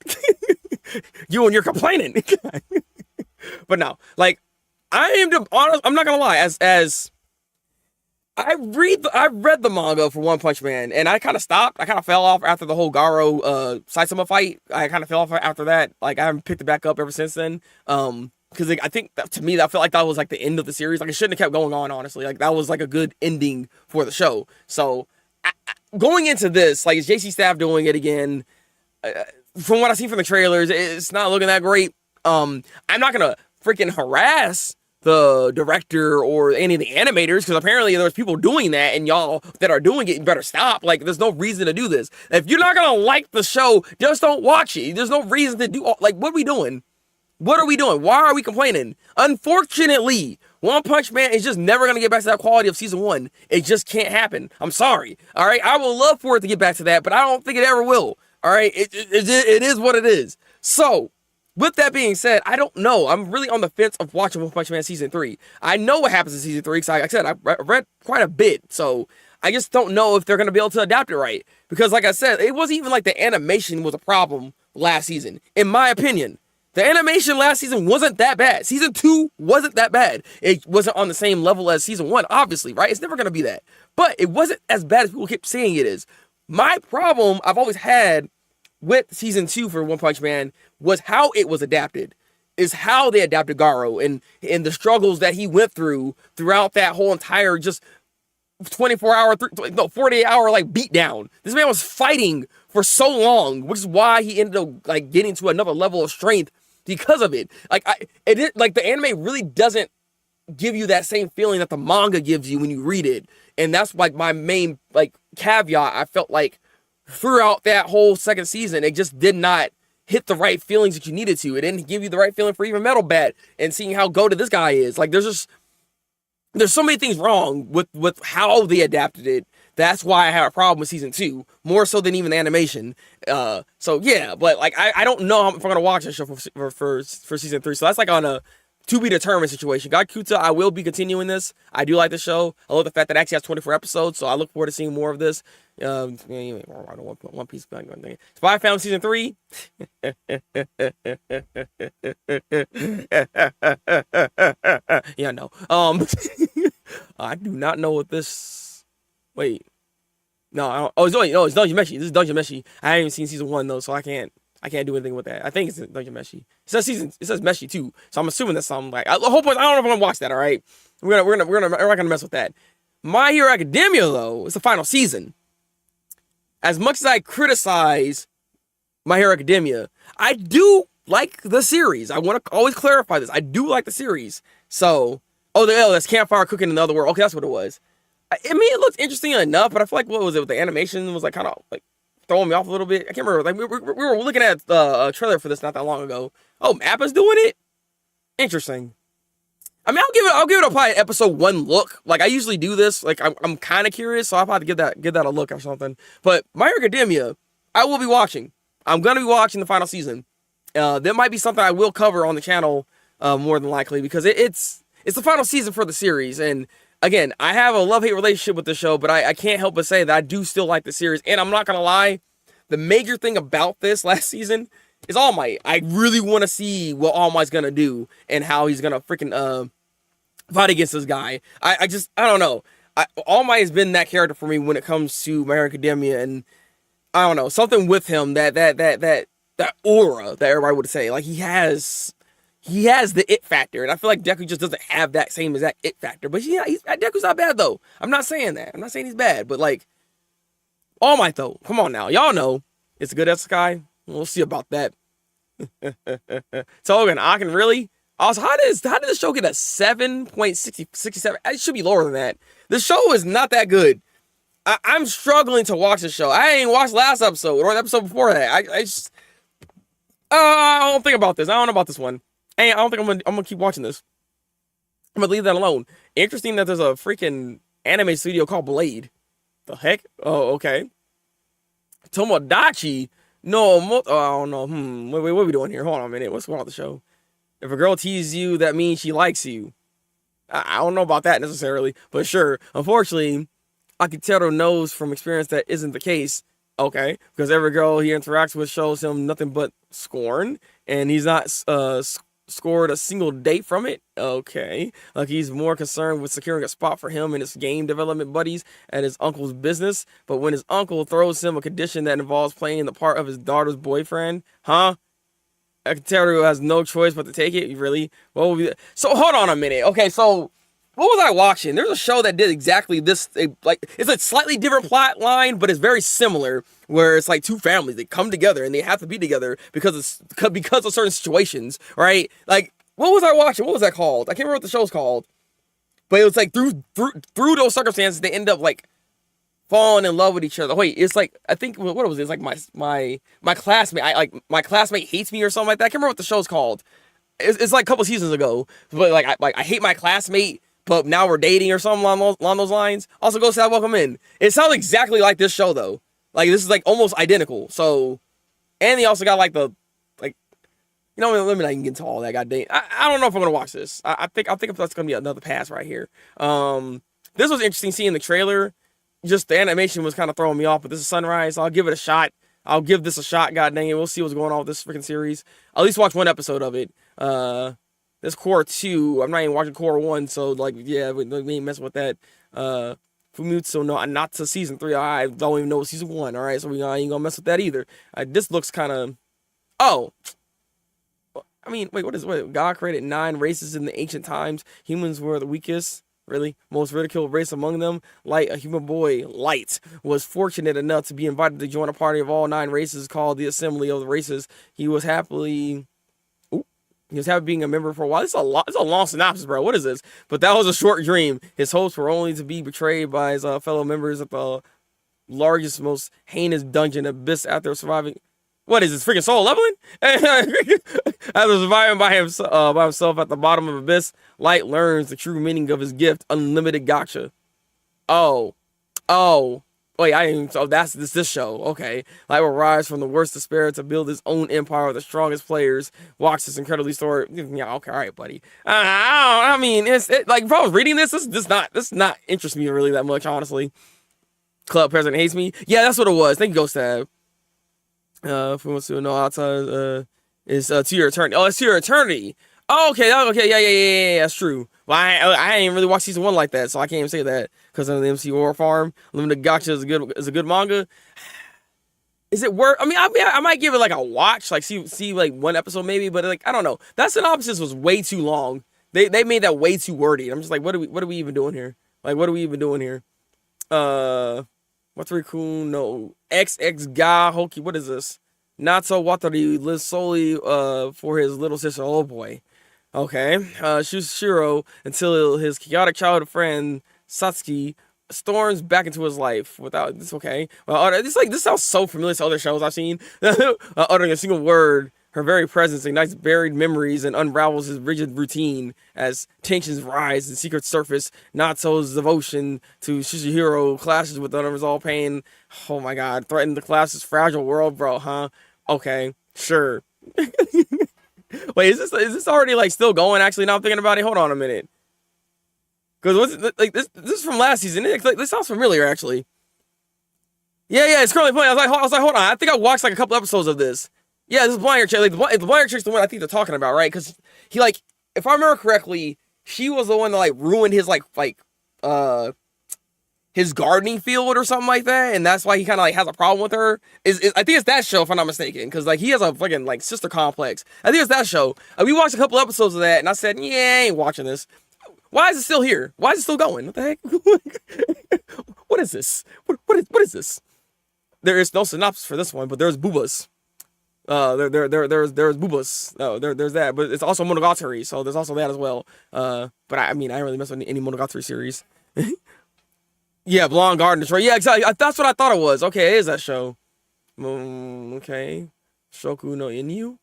You and you're complaining. But no, like I am honest, I'm not gonna lie, as I read the manga for One Punch Man, and I kind of stopped. I kind of fell off after the whole Garo Saitama fight. I kind of fell off after that. Like I haven't picked it back up ever since then. Because I think that, to me, I felt like that was like the end of the series. Like it shouldn't have kept going on. Honestly, like that was like a good ending for the show. So going into this, like is JC Staff doing it again? From what I see from the trailers, it's not looking that great. I'm not gonna freaking harass the director or any of the animators, because apparently there's people doing that, and y'all that are doing it, you better stop. Like, there's no reason to do this. If you're not gonna like the show, just don't watch it. There's no reason to do, like, what are we doing? What are we doing? Why are we complaining? Unfortunately, One Punch Man is just never gonna get back to that quality of season 1. It just can't happen. I'm sorry. All right, I would love for it to get back to that, but I don't think it ever will. All right, it is what it is. So, with that being said, I don't know. I'm really on the fence of watching One Punch Man Season 3. I know what happens in Season 3, because like I said, I read quite a bit, so I just don't know if they're going to be able to adapt it right. Because like I said, it wasn't even like the animation was a problem last season, in my opinion. The animation last season wasn't that bad. Season 2 wasn't that bad. It wasn't on the same level as Season 1, obviously, right? It's never going to be that. But it wasn't as bad as people keep saying it is. My problem I've always had with Season 2 for One Punch Man was how it was adapted. Is how they adapted Garo and the struggles that he went throughout that whole entire just 48-hour like beatdown. This man was fighting for so long, which is why he ended up like getting to another level of strength because of it. Like the anime really doesn't give you that same feeling that the manga gives you when you read it. And that's like my main like caveat. I felt like throughout that whole second season, it just did not hit the right feelings that you needed to. It didn't give you the right feeling for even Metal Bat and seeing how goated this guy is. Like there's so many things wrong with how they adapted it. That's why I have a problem with season 2, more so than even the animation. So yeah, but like I don't know if I'm gonna watch this show for season 3. So that's like on a to be determined situation. Gachiakuta, I will be continuing this. I do like the show. I love the fact that it actually has 24 episodes, so I look forward to seeing more of this. One Piece. Spy Family season 3. Yeah, no. I do not know what this. Wait. No, I don't. Oh, it's Dungeon Meshi. This is Dungeon Meshi. I haven't even seen season 1 though, so I can't do anything with that. I think it's Dungeon Meshi. It says Meshi too, so I'm assuming that's something like. The whole point. I don't know if I'm gonna watch that. All right, we're not gonna mess with that. My Hero Academia though, it's the final season. As much as I criticize My Hero Academia, I do like the series. I want to always clarify this. I do like the series. So, that's campfire cooking in the other world. Okay, that's what it was. I mean, it looks interesting enough, but I feel like what was it with the animation was like kind of like throwing me off a little bit. I can't remember. Like we were looking at a trailer for this not that long ago. Oh, Mappa's doing it. Interesting. I mean, I'll give it probably an episode 1 look. Like I usually do this. Like I'm kind of curious, so I'll probably give that a look or something. But My Hero Academia, I will be watching. I'm gonna be watching the final season. There might be something I will cover on the channel more than likely because it's the final season for the series. And again, I have a love-hate relationship with the show, but I can't help but say that I do still like the series. And I'm not gonna lie, the major thing about this last season is All Might. I really want to see what All Might's gonna do and how he's gonna freaking fight against this guy. I don't know. All Might has been that character for me when it comes to My Hero Academia, and I don't know, something with him that aura that everybody would say. Like he has the it factor, and I feel like Deku just doesn't have that same exact it factor. But yeah, Deku's not bad though. I'm not saying that. I'm not saying he's bad, but like All Might though. Come on now, y'all know it's good as Sky. We'll see about that. Togen, I can really. Also, how did this show get a 7.67? It should be lower than that. The show is not that good. I'm struggling to watch the show. I ain't watched last episode or the episode before that. I don't think about this. I don't know about this one. I don't think I'm gonna keep watching this. I'm gonna leave that alone. Interesting that there's a freaking anime studio called Blade. The heck? Oh, okay. Tomodachi. No, I don't know. Wait, what are we doing here? Hold on a minute. What's going on with the show? If a girl teases you, that means she likes you. I don't know about that necessarily, but sure. Unfortunately, Akitero knows from experience that isn't the case. Okay, because every girl he interacts with shows him nothing but scorn, and he's not scored a single date from it. Okay, like he's more concerned with securing a spot for him and his game development buddies at his uncle's business. But when his uncle throws him a condition that involves playing the part of his daughter's boyfriend, Akitero has no choice but to take it. Really? What will be? So hold on a minute. Okay, so. What was I watching? There's a show that did exactly this. It's a slightly different plot line, but it's very similar. Where it's like two families, they come together and they have to be together because of certain situations, right? Like, what was I watching? What was that called? I can't remember what the show's called. But it was like through those circumstances, they end up like falling in love with each other. Wait, it's like I think what was it? It's like my classmate. My classmate hates me or something like that. I can't remember what the show's called. It's like a couple seasons ago. But I hate my classmate. But now we're dating or something along those lines. Also, go say welcome in. It sounds exactly like this show though. Like this is like almost identical. So, and they also got like let me not even get into all that. Goddamn, I don't know if I'm gonna watch this. I think that's gonna be another pass right here. This was interesting seeing the trailer. Just the animation was kind of throwing me off. But this is Sunrise. So I'll give it a shot. I'll give this a shot. God dang it, we'll see what's going on with this freaking series. I'll at least watch one episode of it. This Core 2, I'm not even watching Core 1, so, like, yeah, we ain't messing with that. Fumutsu, no, not to Season 3, I don't even know Season 1, alright, so we ain't gonna mess with that either. This looks kind of... Oh! I mean, wait, God created 9 races in the ancient times. Humans were the weakest, really, most ridiculed race among them. Light, a human boy, Light, was fortunate enough to be invited to join a party of all 9 races called the Assembly of the Races. He was happy being a member for a while. It's a long synopsis, bro. What is this? But that was a short dream. His hopes were only to be betrayed by his fellow members of the largest, most heinous dungeon abyss after surviving. What is this? Freaking soul leveling? After surviving by himself at the bottom of abyss, Light learns the true meaning of his gift, unlimited gacha. Oh. Wait, that's this show. Okay. Light will rise from the worst despair to build his own empire with the strongest players. Watch this incredibly story. Yeah, okay, all right, buddy. I mean, like if I was reading this not interest me really that much, honestly. Club president hates me. Yeah, that's what it was. Thank you, Ghost Tab. If we want to know outside, is To Your Eternity. Oh, it's To Your Eternity. Oh, okay, yeah, that's true. Well, I ain't really watched Season 1 like that, so I can't even say that because of the MC Horror Farm. Limited Gacha is a good manga. Is it worth? I mean, I might give it like a watch, like see like one episode maybe, but like I don't know. That synopsis was way too long. They made that way too wordy. I'm just like, what are we even doing here? Like, what are we even doing here? What's really cool? No, XX Ga Hoki. What is this? Natsu Watari lives solely for his little sister. Oh boy. Okay. Shiro until his chaotic childhood friend Satsuki storms back into his life without this. Okay. Well, this sounds so familiar to other shows I've seen. Uttering a single word, her very presence ignites buried memories and unravels his rigid routine as tensions rise and secrets surface. Natsu's devotion to Shishihiro clashes with unresolved pain. Oh my god, threaten the class's fragile world, bro, huh? Okay, sure. Wait, is this already like still going? Actually, now I'm thinking about it. Hold on a minute. Because like this is from last season. This sounds familiar, actually. Yeah, it's currently playing. I was like, hold on. I think I watched like a couple episodes of this. Yeah, this is blind hair chick. Like the blind hair chick's the one I think they're talking about, right? Because he like, if I remember correctly, she was the one that like ruined his his gardening field or something like that, and that's why he kind of like has a problem with her. I think it's that show if I'm not mistaken, because like he has a fucking like sister complex. I think it's that show. We watched a couple episodes of that, and I said, yeah, I ain't watching this. Why is it still here? Why is it still going? What the heck? What is this? What is this? There is no synopsis for this one, but there's boobas. There's boobas. Oh, there's that, but it's also Monogatari, so there's also that as well. But I mean, I don't really mess with any Monogatari series. Yeah, Blonde Garden Destroyer. Yeah, exactly. That's what I thought it was. Okay, it is that show. Okay. Shoku no Inu.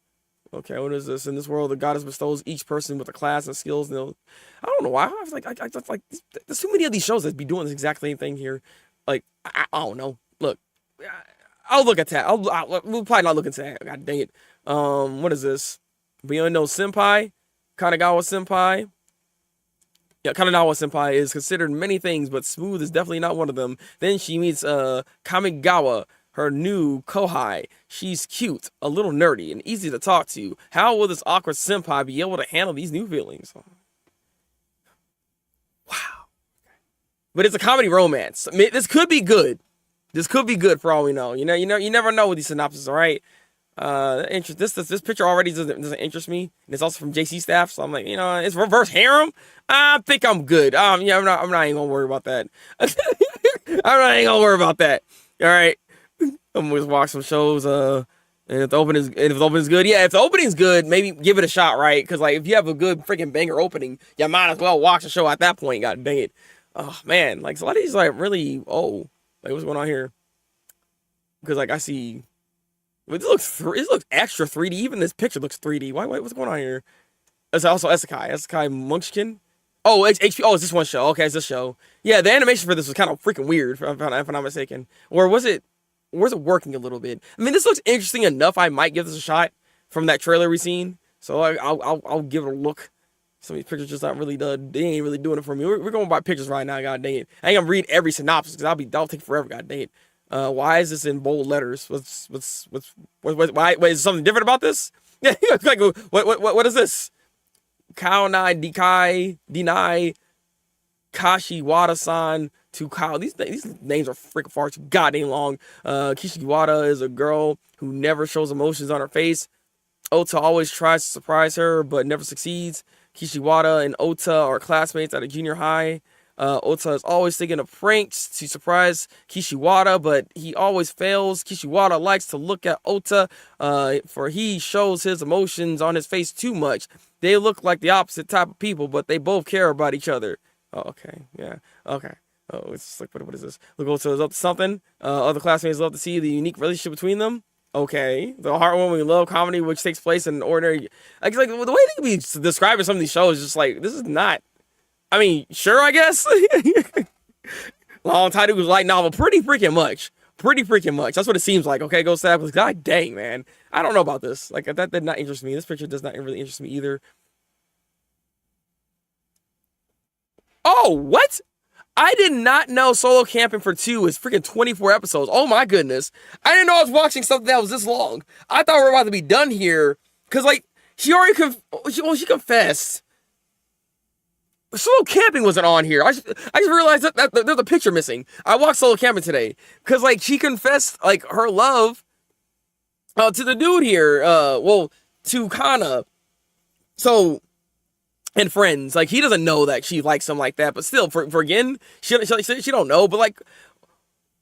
Okay, what is this? In this world, the goddess bestows each person with a class and skills. And I don't know why. I was like, I just like, there's too many of these shows that be doing this exact same thing here. Like, I don't know. Look, I'll look at that. We'll probably not look into that. God dang it. What is this? Beyond no Senpai, Kanagawa Senpai. Yeah, Kanagawa Senpai is considered many things, but smooth is definitely not one of them. Then she meets Kamigawa, her new kohai. She's cute, a little nerdy, and easy to talk to. How will this awkward senpai be able to handle these new feelings? Wow. But it's a comedy romance. I mean, this could be good. This could be good for all we know. You never know with these synopses, all right? This picture already doesn't interest me, and it's also from JC Staff, so I'm like, it's reverse harem. I think I'm good. Yeah, I'm not even gonna worry about that. I'm not even gonna worry about that. All right, I'm gonna just watch some shows. And if the opening is good, yeah, if the opening's good, maybe give it a shot, right? Because like if you have a good freaking banger opening, you might as well watch the show at that point. God dang it. Oh man, like so a lot of these like really like what's going on here? Because like I see. It looks extra 3D. Even this picture looks 3D. What's going on here? It's also Isekai Munchkin. Oh, it's HP. Oh, it's this one show. Okay, it's this show. Yeah, the animation for this was kind of freaking weird, if I'm not mistaken. Or was it working a little bit? I mean, this looks interesting enough. I might give this a shot from that trailer we seen. So I'll give it a look. Some of these pictures just not really done. They ain't really doing it for me. We're going by pictures right now. God dang it! I ain't gonna read every synopsis because that'll take forever. God dang it. Why is this in bold letters? Why? Wait, is something different about this? Yeah, like what is this? Kaonai Dikai Dinai Kashiwada-san to Kyle. These names are freaking far too goddamn long. Kishiwada is a girl who never shows emotions on her face. Ota always tries to surprise her, but never succeeds. Kishiwada and Ota are classmates at a junior high. Ota is always thinking of pranks to surprise Kishiwada, but he always fails. Kishiwada likes to look at Ota, for he shows his emotions on his face too much. They look like the opposite type of people, but they both care about each other. Oh, okay, yeah, okay. Oh, it's like, what is this? Look, Ota is up to something. Other classmates love to see the unique relationship between them. Okay, the heartwarming love comedy which takes place in an ordinary... Like the way they be describing some of these shows is just like, this is not... I mean, sure, I guess. Long title was light novel. Pretty freaking much. That's what it seems like. Okay, go Stab. God dang, man. I don't know about this. Like, that did not interest me. This picture does not really interest me either. Oh, what? I did not know Solo Camping for 2 is freaking 24 episodes. Oh my goodness. I didn't know I was watching something that was this long. I thought we were about to be done here. Because, like, she already she confessed. Solo Camping wasn't on here. I just realized that there's a picture missing. I watched Solo Camping today because like she confessed like her love to the dude here. To Kana. So and friends, like he doesn't know that she likes him like that, but still, for again, she don't know. But like,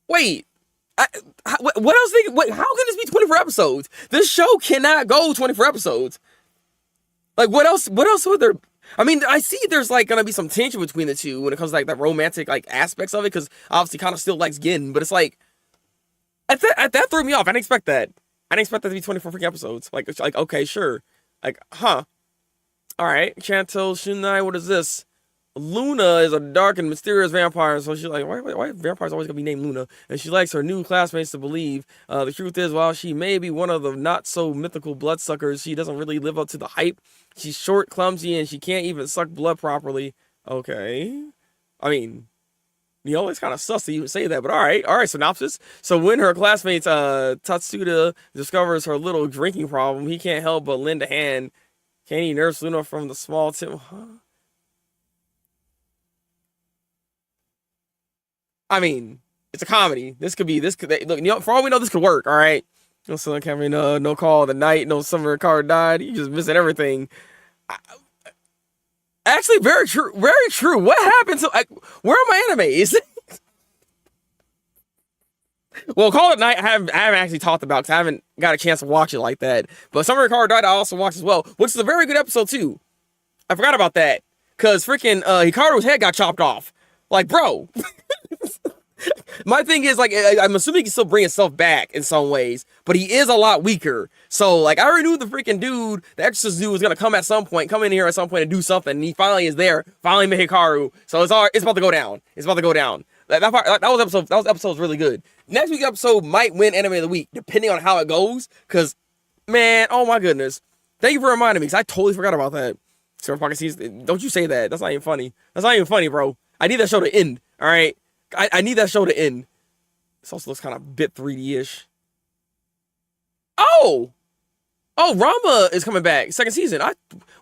wait. What else? Wait, how can this be 24 episodes? This show cannot go 24 episodes. Like what else? What else would there? I mean, I see there's like gonna be some tension between the two when it comes to like the romantic like aspects of it, because obviously kind of still likes Gin, but it's like that threw me off. I didn't expect that. I didn't expect that to be 24 freaking episodes. Like okay, sure, like huh, all right. Chantel Shunai, what is this? Luna is a dark and mysterious vampire, so she's like, why vampires always gonna be named Luna? And she likes her new classmates to believe. The truth is, while she may be one of the not so mythical bloodsuckers, she doesn't really live up to the hype. She's short, clumsy, and she can't even suck blood properly. Okay, I mean, You know, it's kind of sus to even say that, but all right, synopsis. So when her classmates, Tatsuda, discovers her little drinking problem, he can't help but lend a hand. Can he nurse Luna from the small tip? Huh? I mean, it's a comedy. This could, look, you know, for all we know, this could work, all right? No son coming, no call of the night, no summer car died. You just missing everything. I, actually, very true, very true. What happened to, like, where are my animes? Well, Call of Night, I haven't actually talked about because I haven't got a chance to watch it like that. But Summer Car Died, I also watched as well, which is a very good episode too. I forgot about that because freaking Hikaru's head got chopped off. Like, bro. My thing is, like, I'm assuming he can still bring himself back in some ways, but he is a lot weaker. So, like, I already knew the freaking dude, the Exorcist dude, was gonna come at some point, come in here at some point and do something. And he finally is there, finally met Hikaru. So it's about to go down. It's about to go down. That was episode really good. Next week's episode might win Anime of the Week, depending on how it goes. Cause, man, oh my goodness. Thank you for reminding me, because I totally forgot about that. Surf Pocket Season, don't you say that. That's not even funny. That's not even funny, bro. I need that show to end, alright? I need that show to end. This also looks kind of a bit 3D-ish. Oh! Oh, Rama is coming back. Second season.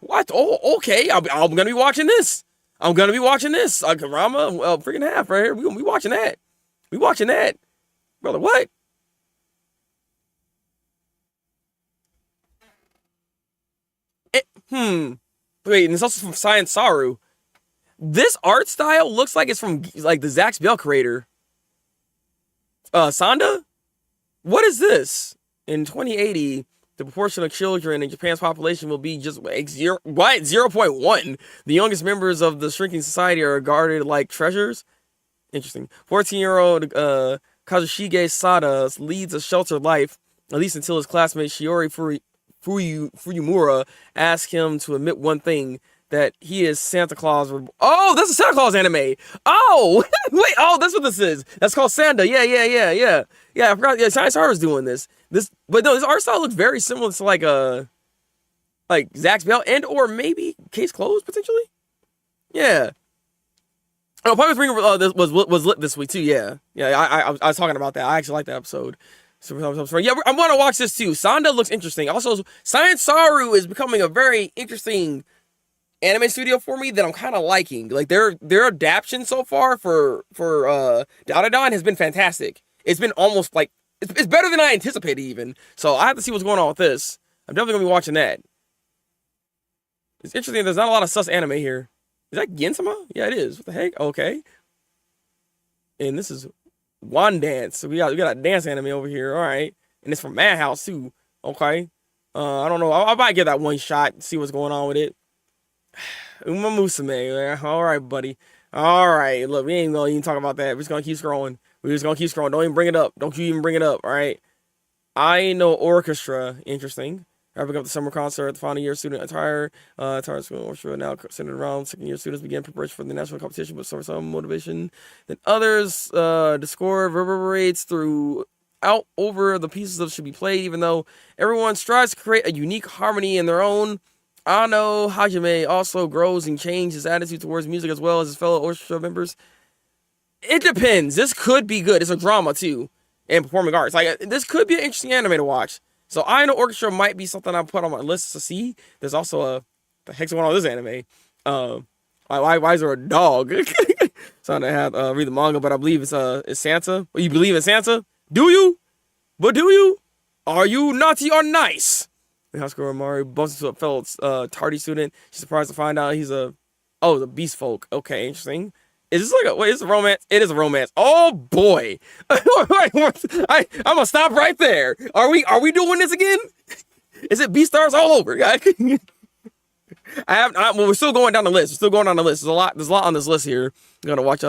What? Oh, okay. I'm going to be watching this. I'm going to be watching this. Rama, freaking half right here. We're going to be watching that. We watching that. Brother, what? Wait, and it's also from Science Saru. This art style looks like it's from, like, the Zack Bell creator. Sanda? What is this? In 2080, the proportion of children in Japan's population will be just, like, 0.1. The youngest members of the shrinking society are regarded like treasures. Interesting. 14-year-old Kazushige Sada leads a sheltered life, at least until his classmate Shiori Fuyumura asks him to admit one thing, that he is Santa Claus. Oh, that's a Santa Claus anime. Oh, wait. Oh, that's what this is. That's called Sanda. Yeah. Yeah, I forgot. Yeah, Science Art was doing this. But no, this art style looks very similar to like Zack Bell and or maybe Case Closed potentially. Yeah. Oh, Pirate's Ring was lit this week too. Yeah. I was talking about that. I actually like that episode. Yeah, I'm gonna watch this too. Sanda looks interesting. Also, Science Saru is becoming a very interesting anime studio for me that I'm kind of liking. Like their adaptation so far for Dadan has been fantastic. It's been almost like it's better than I anticipated even. So I have to see what's going on with this. I'm definitely gonna be watching that. It's interesting. There's not a lot of sus anime here. Is that Gensama? Yeah, it is. What the heck? Okay. And this is One Dance. So we got a dance anime over here. All right, and it's from Madhouse too. Okay. I don't know. I might give that one shot. See what's going on with it. Uma Musume. All right, buddy. All right. Look, we ain't gonna even talk about that. We're just gonna keep scrolling. Don't even bring it up. Don't you even bring it up. All right. I know orchestra. Interesting. Wrapping up the summer concert, the final year student attire school orchestra now centered around second year students begin preparation for the national competition, but some motivation than others. The score reverberates throughout over the pieces that should be played, even though everyone strives to create a unique harmony in their own. Ano Hajime also grows and changes his attitude towards music as well as his fellow orchestra members. It depends. This could be good. It's a drama too, and performing arts. Like this could be an interesting anime to watch. So I know orchestra might be something I put on my list to see. There's also the heck's going on with this anime. Why is there a dog? So I have read the manga, but I believe it's Santa. Well, you believe in Santa? Do you? But do you? Are you naughty or nice? The high school Mari bumps into a fellow tardy student. She's surprised to find out he's a beast folk. Okay, interesting. Is this like is it a romance? It is a romance. Oh boy. I'm gonna stop right there. Are we doing this again? Is it Beastars all over? Well, we're still going down the list. There's a lot on this list here. I'm gonna watch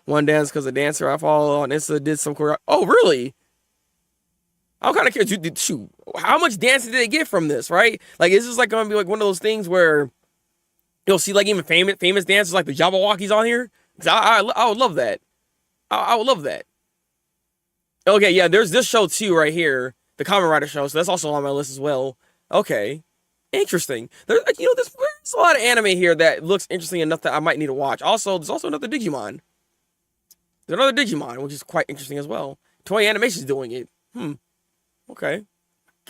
One Dance because the dancer I follow on Insta did some choreo. Oh really? I'm kind of curious. Shoot, how much dancing did they get from this? Right? Like, is this like gonna be like one of those things where you'll see like even famous dancers like the Jabberwockies on here? I would love that. I would love that. Okay, yeah, there's this show too right here, the Kamen Rider show. So that's also on my list as well. Okay, interesting. There's a lot of anime here that looks interesting enough that I might need to watch. Also, there's also another Digimon. There's another Digimon, which is quite interesting as well. Toei Animation's doing it. Okay.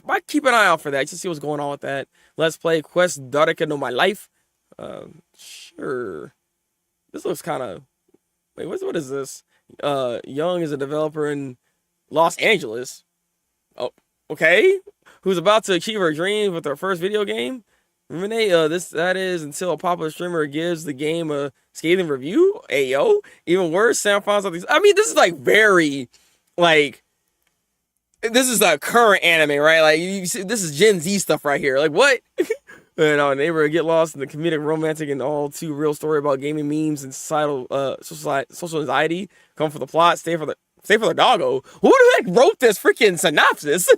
Might keep an eye out for that, just to see what's going on with that. Let's play Quest Dareka no My Life. Sure. This looks kind of... Wait, what is this? Young is a developer in Los Angeles. Oh, okay. Who's about to achieve her dreams with her first video game? Renee, that is until a popular streamer gives the game a scathing review. Ayo. Even worse, Sam finds out these... I mean, this is like very... Like... This is the current anime, right? Like, you see, this is Gen Z stuff right here. Like, what? A neighbor get lost in the comedic, romantic, and all too real story about gaming memes and societal, social anxiety. Come for the plot, stay for the doggo. Who the heck wrote this freaking synopsis?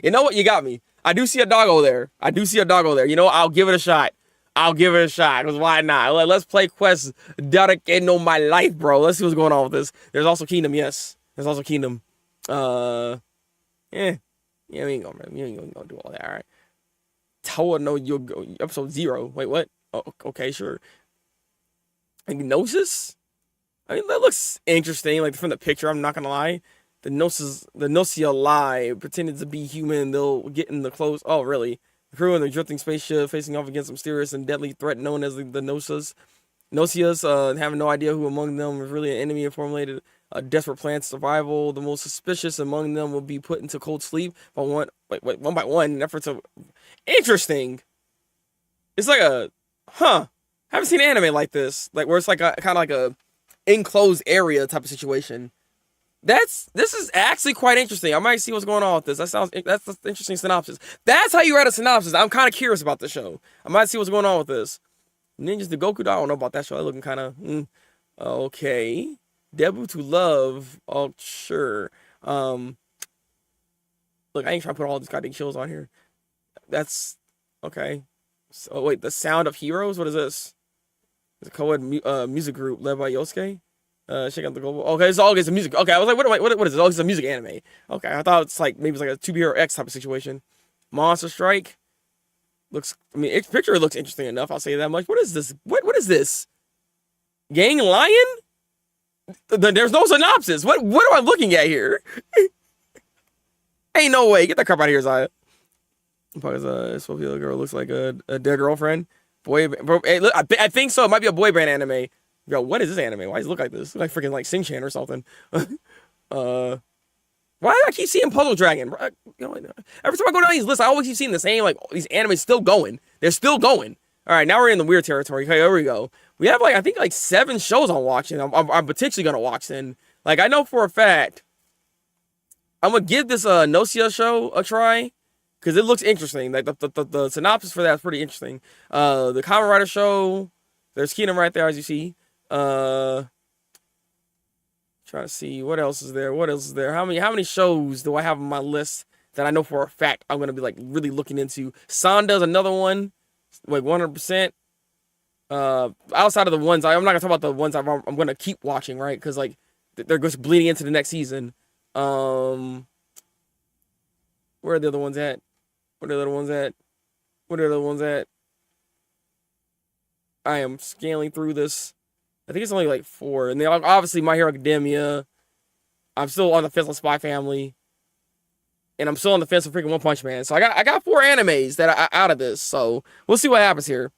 You know what? You got me. I do see a doggo there. You know what? I'll give it a shot. Because why not? Let's play Quest Dareka no My Life, bro. Let's see what's going on with this. There's also Kingdom, yes. There's also Kingdom. Yeah, we ain't gonna do all that. All right. Toa no Yogo, episode 0. Wait, what? Oh, okay, sure. Gnosis? I mean, that looks interesting. Like from the picture, I'm not gonna lie. The Gnosia lie, pretending to be human. They'll get in the clothes. Oh, really? The crew in the drifting spaceship facing off against a mysterious and deadly threat known as the Gnosias. Having no idea who among them is really an enemy, and formulated a desperate plan to survival. The most suspicious among them will be put into cold sleep one by one in effort to... Interesting. It's like a... Haven't seen an anime like this. Like, where it's like a kind of like a enclosed area type of situation. This is actually quite interesting. I might see what's going on with this. That's an interesting synopsis. That's how you write a synopsis. I'm kind of curious about the show. I might see what's going on with this. Ninjas the Goku, I don't know about that show. Looking kind of... Okay. Debut to Love. Oh, sure. Look, I ain't trying to put all these goddamn shows on here. That's... Okay. So, wait, The Sound of Heroes? What is this? It's a co-ed music group led by Yosuke. Check out the global... Okay, it's all a music... Okay, I was like, what is it? Oh, it's a music anime. Okay, I thought it's like... Maybe it's like a 2B or X type of situation. Monster Strike. Looks... I mean, its picture looks interesting enough. I'll say that much. What is this? What is this? Gang Lion? There's no synopsis. What am I looking at here? Ain't no way. Get that crap out of here, Zaya. Because Sophia girl looks like a dead girlfriend. Boy, bro, hey, look, I think so. It might be a boy band anime. Yo, what is this anime? Why does it look like this? Like freaking like Sing-Chan or something. Why do I keep seeing Puzzle Dragon? You know, every time I go down these lists, I always keep seeing the same, like, these animes still going. They're still going. All right, now we're in the weird territory. Okay, here we go. We have, like, I think, like, 7 shows I'm watching. I'm potentially going to watch then. Like, I know for a fact, I'm going to give this Gnosia show a try, because it looks interesting. Like, the synopsis for that is pretty interesting. The Kamen Rider show, there's Kingdom right there, as you see. Trying to see, what else is there? How many shows do I have on my list that I know for a fact I'm going to be, like, really looking into? Sanda's another one. Like 100%. Outside of the ones, I'm not gonna talk about the ones I'm gonna keep watching, right? Because like they're just bleeding into the next season. Where are the other ones at? I am scaling through this. I think it's only like 4, and they obviously My Hero Academia. I'm still on the fence on Spy Family. And I'm still on the fence of freaking One Punch Man. So I got 4 animes that are out of this. So we'll see what happens here.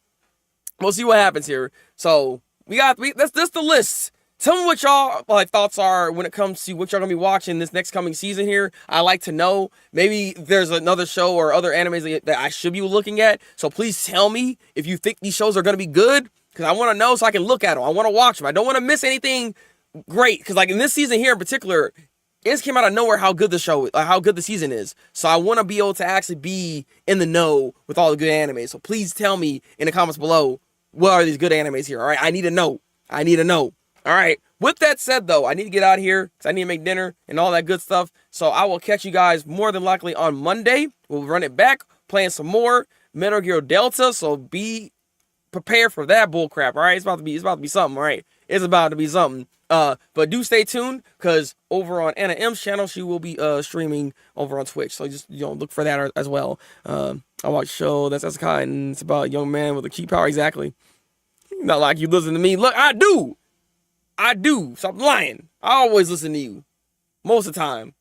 So that's the list. Tell me what y'all like thoughts are when it comes to what y'all gonna be watching this next coming season here. I like to know. Maybe there's another show or other animes that I should be looking at. So please tell me if you think these shows are gonna be good, because I want to know so I can look at them. I want to watch them. I don't want to miss anything great, because like in this season here in particular, it just came out of nowhere how good the season is. So I want to be able to actually be in the know with all the good anime. So please tell me in the comments below, what are these good animes here? All right, I need to know. All right. With that said, though, I need to get out of here because I need to make dinner and all that good stuff. So I will catch you guys more than likely on Monday. We'll run it back, playing some more Metal Gear Delta. So be prepared for that bullcrap. All right, it's about to be something. All right, it's about to be something. But do stay tuned, because over on Anna M's channel, she will be streaming over on Twitch. So just look for that as well. I watch a show that's kind, and it's about a young man with a key power. Exactly. Not like you listen to me. Look, I do. I do. Stop lying. I always listen to you. Most of the time.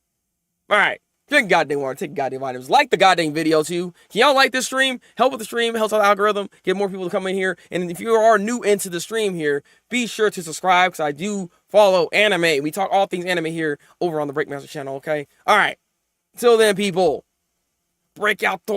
Alright. Drink goddamn water. Take goddamn vitamins. Like the goddamn video too. Can y'all like this stream? Help with the stream. Helps out the algorithm. Get more people to come in here. And if you are new into the stream here, be sure to subscribe because I do follow anime. We talk all things anime here over on the Breakmaster channel, okay? Alright. Till then, people. Break out the